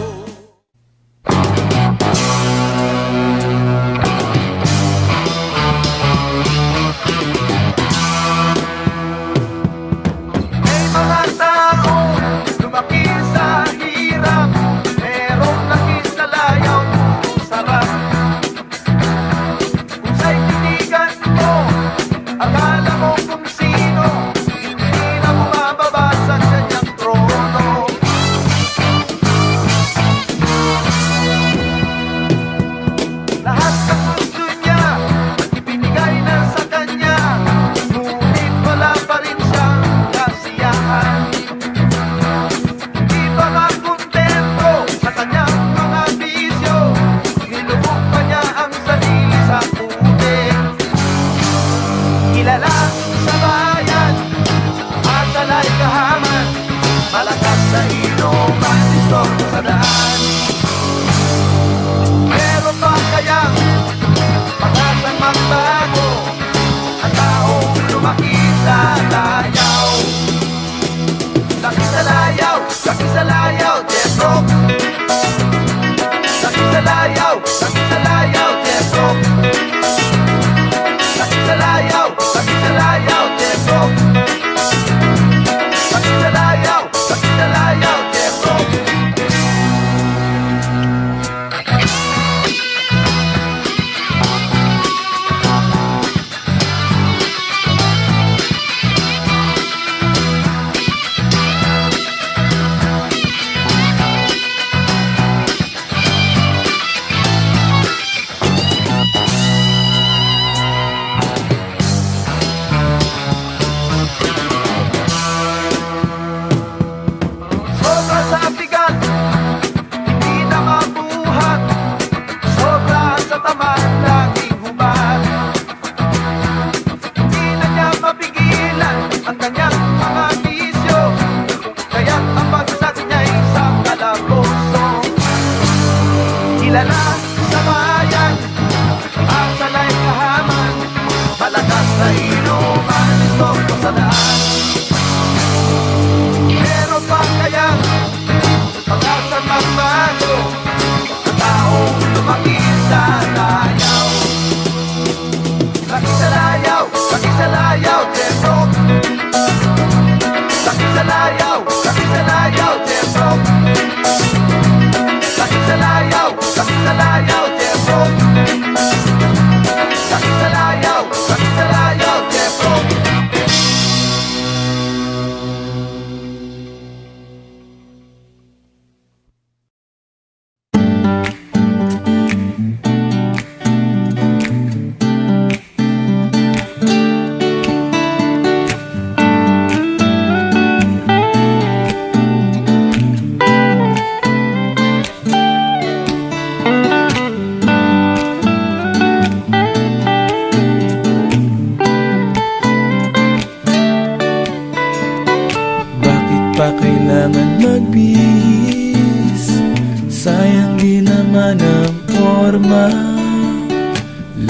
Nakisalayaw, Death Rock. Nakisalayaw, nakisalayaw, Death Rock. Nakisalayaw, nakisalayaw, Death Rock. Nakisalayaw, nakisalayaw, Death Rock.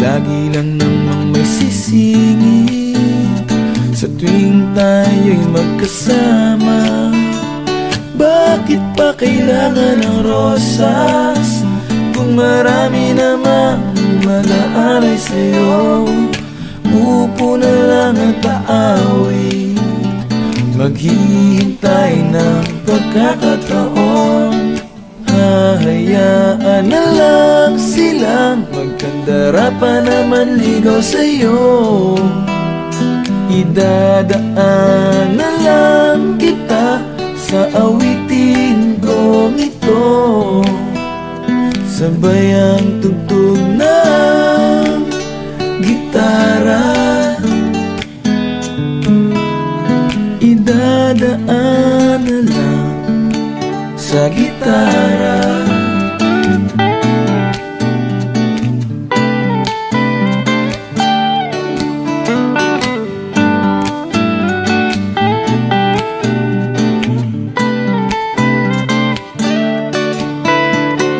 Lagi lang namang may sisingit sa tuwing tayo'y magkasama. Bakit pa kailangan ng rosas kung marami namang mag-aalay sa'yo? Upo na lang at aaway, maghihintay ng pagkakataon. Hahayaan na lang silang magkandara pa naman ligaw sa'yo. Idadaan na lang kita sa awitin kong ito, sabay ang tugtog ng gitara. Idadaan na lang sa gitara.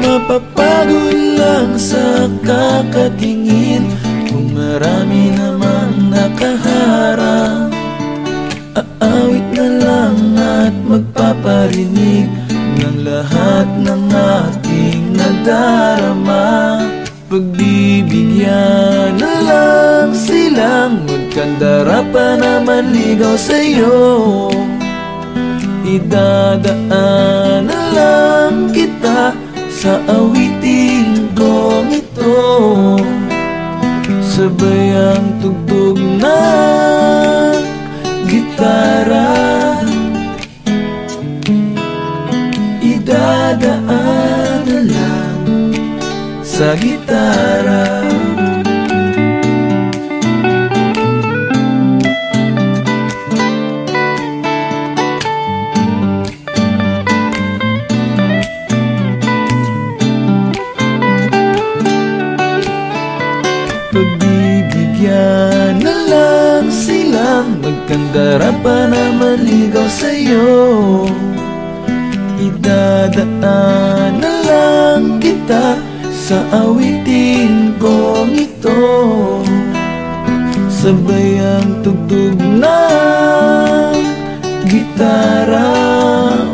Mapapagod lang sa kakatingin kung marami namang nakaharang. Aawit na lang at magpaparinig ng lahat ng ating nadarama. Pagbibigyan na lang silang magkandara pa naman ligaw sa'yo. Idadaan na lang kita sa awitin kong ito, sabay ang tugtog ng gitara. Idadaan na lang sa gitara. Pagbibigyan na lang silang magkandara pa naman ligaw sa'yo. Idadaan na lang kita sa awitin kong ito, sabay ang tugtog ng gitara.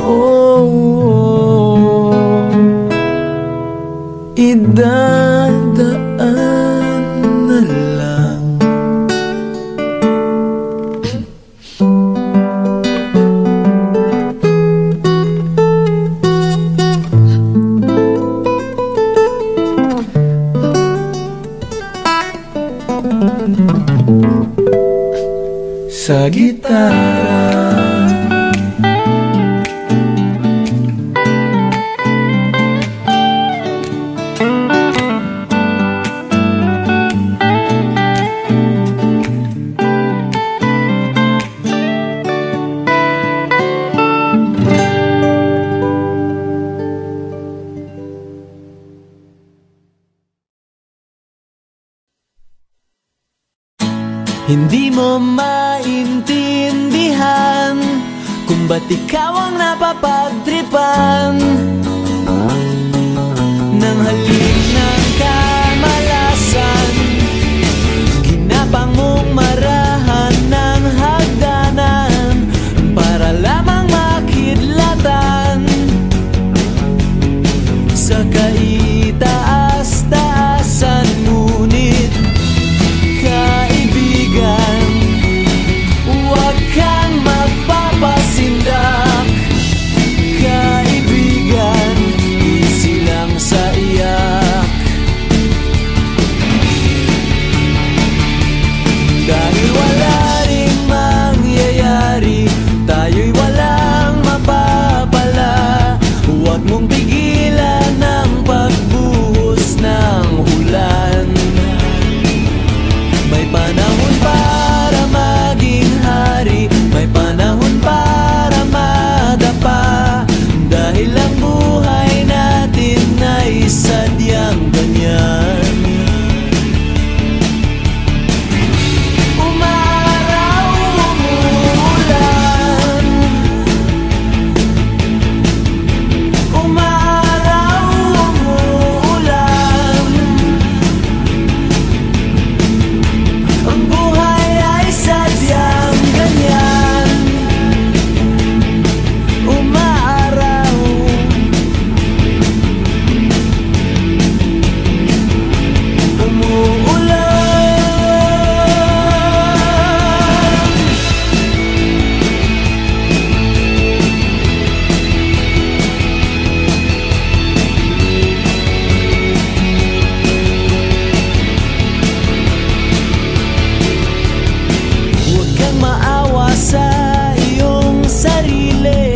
Oh. Dadaan na lang. Sa gitara Hindi mo maintindihan kung ba't ikaw ang napapagtripan ng halik ng kamalasan. Ginapang mong marahan ng hagdanan para lamang makidlatan sa kaitaas-taasan. Ngunit huwag kang magpapasindak, kaibigan, easy lang sa iyak. Dahil wala ring mangyayari, tayo'y walang mapapala. Huwag mong pigilan ang pagbuhos ng ulan. May panahon para maging hari, may panahon para madapa. Dahil ang buhay natin ay sadyang ganyan. Umaraw, umuulan, umaraw, umuulan. Ang buhay ay sadyang ganyan. Umaaraw, umuulan. Huwag kang maawa sa iyong sarili,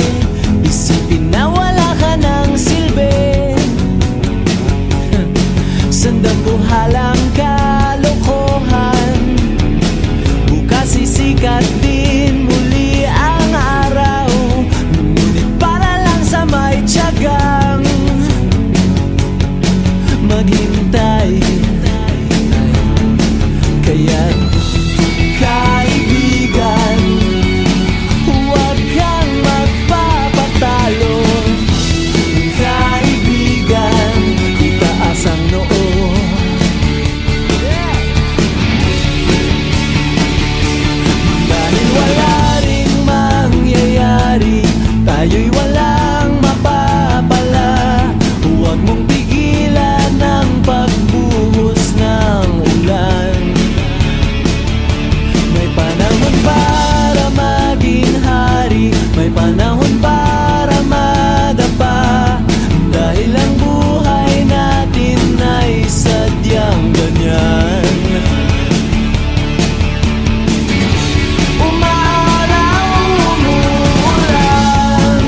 isipin na wala ka ng silbi. Sandambuhalang kalokohan, bukas sisikat din muli ang araw. Ngunit para lang sa may tiyagang maghintay. Kaya't kaibigan, huwag kang magpapatalo. Kaibigan, itaas ang noo. Dahil wala ring mangyayari, tayo'y walang mapapala. Huwag mong pigilan ang pagbuhos ng ulan. May panahon para maging hari, may panahon para madapa. Dahil ang buhay natin ay sadyang ganyan. Umaraw, umuulan,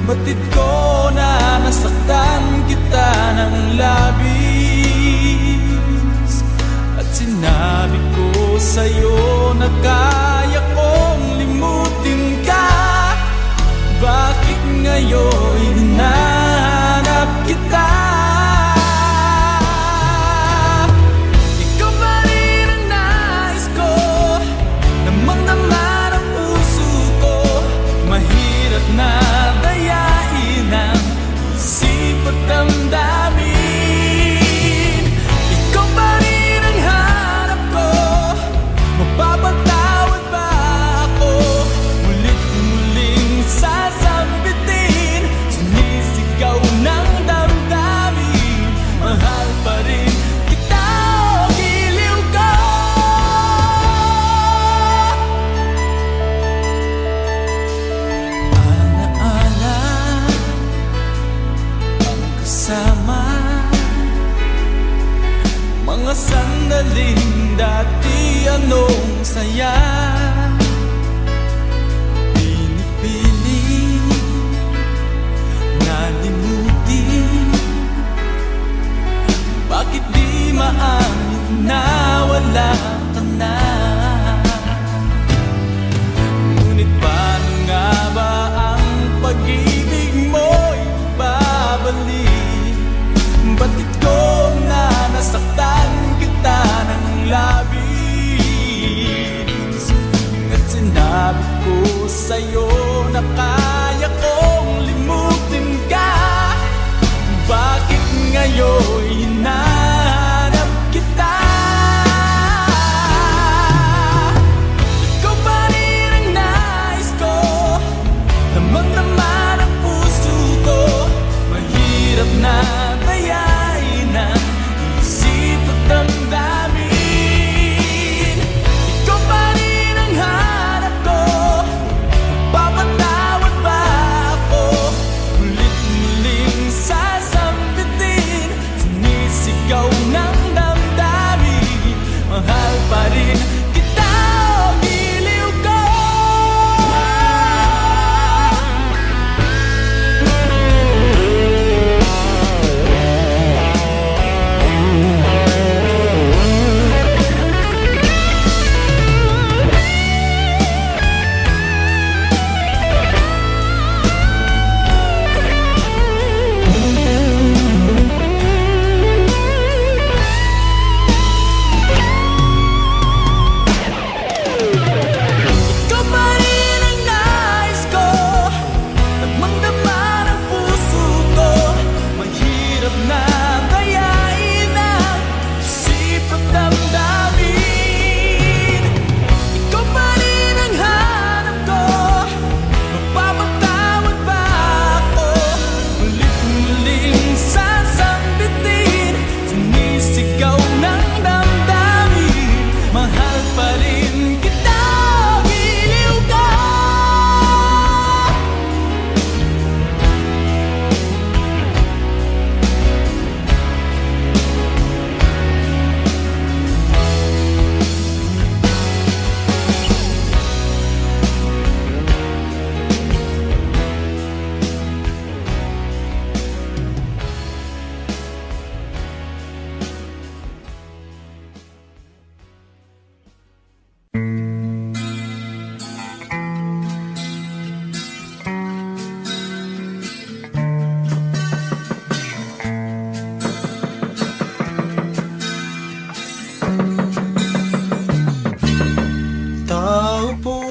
Batid ko na nasaktan kita ng labis, at sinabi ko sa'yo na kaya kong limutin ka. Bakit ngayon hinahanap kita? Ikaw pa rin ang nais ko, damang-dama ng puso ko. Mahirap na dayain ang isip at damdamin. Ikaw pa rin ang hanap ko, mapapatawad ba ako? Mulit-muling sasambitin, sumisigaw ng damdamin. Mahal pa rin kita, o giliw ko. Alaala ang kasama, mga sandaling dati anong saya. Pinipili nalimutin, bakit di maamin na wala ka na? Ngunit paano nga ba ang pag-ibig mo'y babalik? Batid ko na nasaktan kita ng labis, at sinabi ko sa'yo na kaya kong limutin ka. Bakit ngayon hinahanap kita? Ikaw pa rin ang nais ko, damang-dama ng puso ko. Mahirap na dayain ang isip at damdamin. Ikaw pa rin ang hanap ko, mapapatawad ba ako? Mulit-muling sasambitin, sumisigaw ng damdamin. Mahal pa rin kita, o giliw ko. Ikaw pa rin ang nais ko, damang-dama ng puso ko. Mahirap na dayain ang isip at damdamin. Ikaw pa rin ang hanap ko, mapapatawad ba ako? Ulit-muling sasambitin, sumisigaw ng damdamin. Mahal pa rin kita, o giliw ko. Tao po,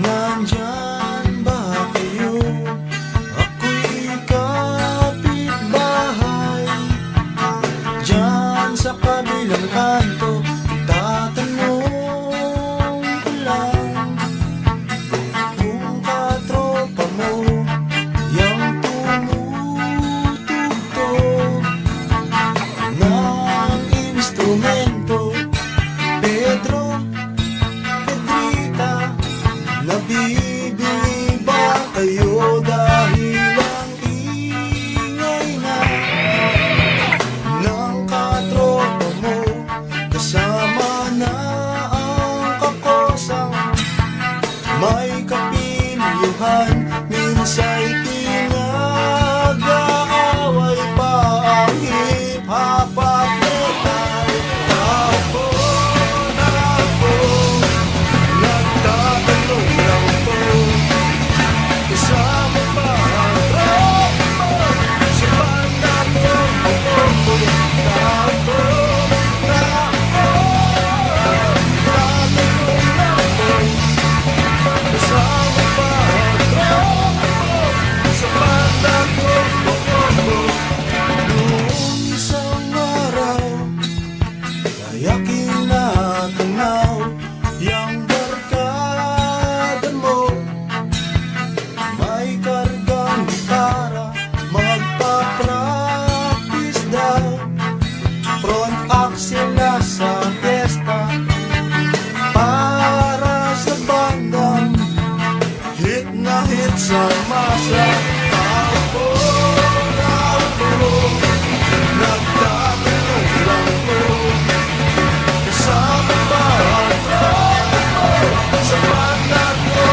nandyan ba kayo? Ako'y kapitbahay, dyan sa kabilang kanto. Tatanong ko lang kung katropa mo yung tumutugtog ng instrumento. Pedro, Pedrita, nabibili ba kayo dahil ang ingay na ng katropa mo? Kasama na ang kakosang may kapi kwentuhan, minsa'y pinag-aaway pa ang hip-hop at metal. Takbo na ako, nagtatanong lang po, kasama ba ang tropa mo sa banda mo? Takbo na ako, nagtatanong lang po, kasama ba ang tropa mo sa banda mo? Noong isang araw, kayaking natanaw yang barkada mo, may kargang gitara, magpa-practice daw, front axle na sa fiesta, para sa bandang hit na hit sa masa. Takbo na ako, nagtatanong lang po, kasama ba ang tropa mo sa banda ko?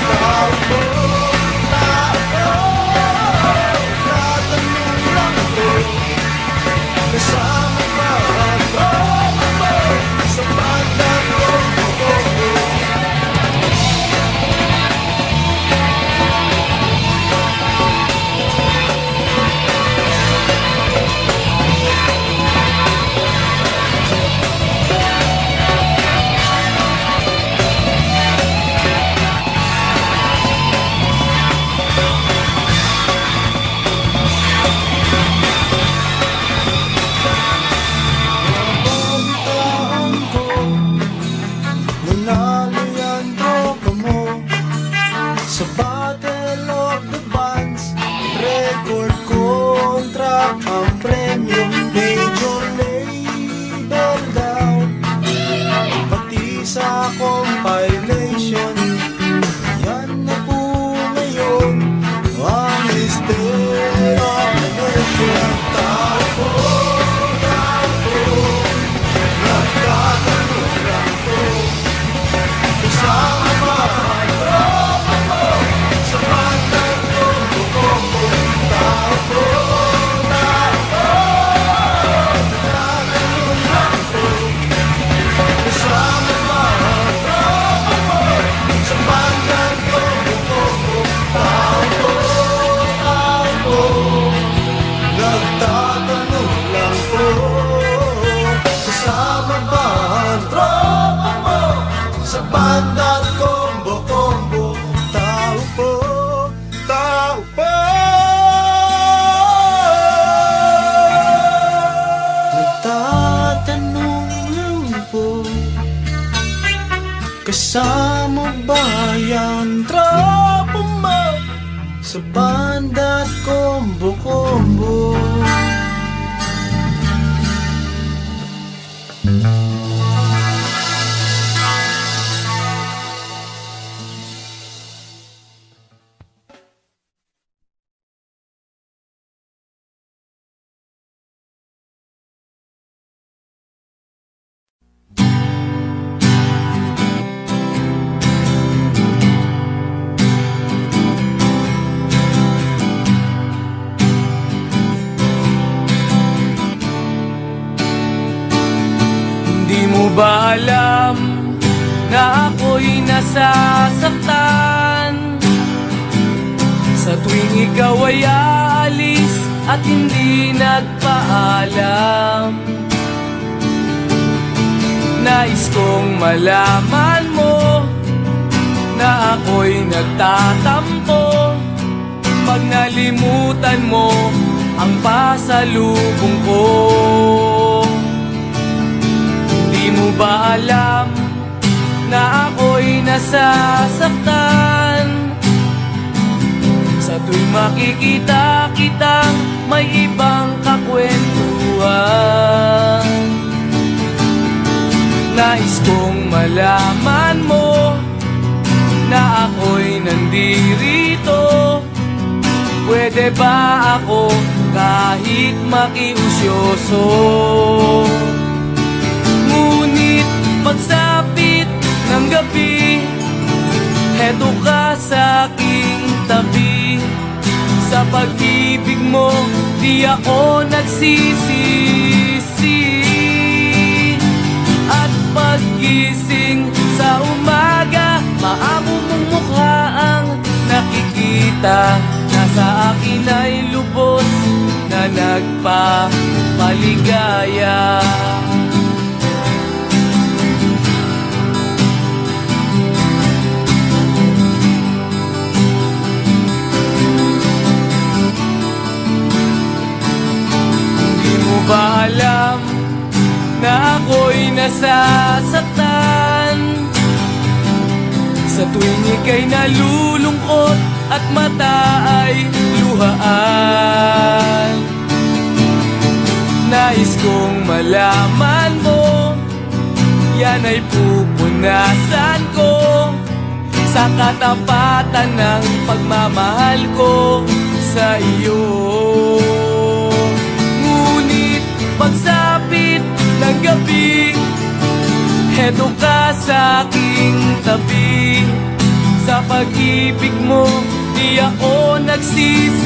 Takbo na ako, nagtatanong lang po, kasama ba ang tropa mo sa banda ko? Nababitaan ko, nanalo yan tropa mo sa Battle of the Bands. Record contract ang premyo, major label daw, pati sa compilation. Yan na po ngayon ang history of the nation. Takbo na ako, nagtatanong lang po, kasama ba ang tropa mo sa banda ko? Takbo na ako, nagtatanong lang po, kasama ba ang tropa mo sa banda ko? Takbo na ako, nagtatanong lang po, kasama ba ang tropa mo sa banda combo? Tao po, tao po, nagtatanong lang po, kasama ba yung tropa mo sa banda combo? Hindi mo ba alam na ako'y nasasaktan sa tuwing ikaw ay aalis at hindi nagpaalam? Nais kong malaman mo na ako'y nagtatampo pag nalimutan mo ang pasalubong ko. Di mo ba alam na ako'y nasasaktan sa tuwing makikita kitang may ibang kakwentuhan? Nais kong malaman mo na ako'y nandirito. Pwede ba ako kahit makiusyoso? Ngunit pagsapit ng gabi, heto ka sa aking tabi. Sa pag-ibig mo, di ako nagsisisi. At pag-gising sa umaga, maamo mong mukha ang nakikita. Nasa akin ay lubos na nagpapaligaya. Hindi mo ba alam na ako'y nasasaktan? Sa tuwing ika'y nalulungkot at mata ay luhaan, nais kong malaman mo, yan ay pupunasan ko sa katapatan ng pagmamahal ko sa iyo. Ngunit pagsapit ng gabi, heto ka sa aking tabi. Sa pag-ibig mo, di ako nagsisisi.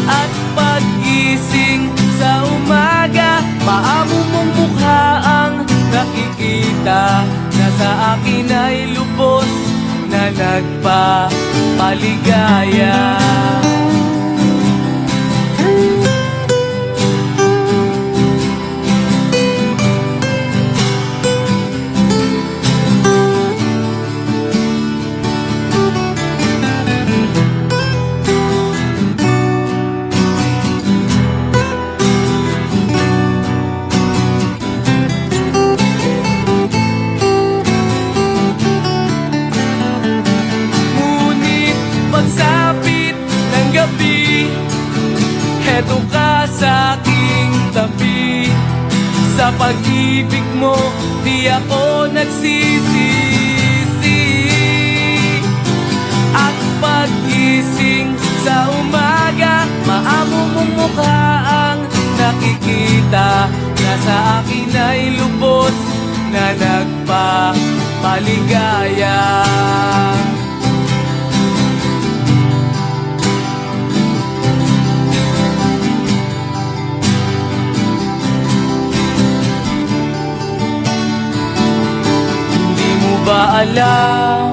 At pag-gising sa umaga, maamo mong mukha ang nakikita. Nasa akin ay lubos na nagpapaligaya. Heto ka sa aking tabi. Sa pag-ibig mo, di ako nagsisisi. At pag-gising sa umaga, maamo mong mukha ang nakikita. Nasa akin ay lubos na nagpapaligaya. Ba alam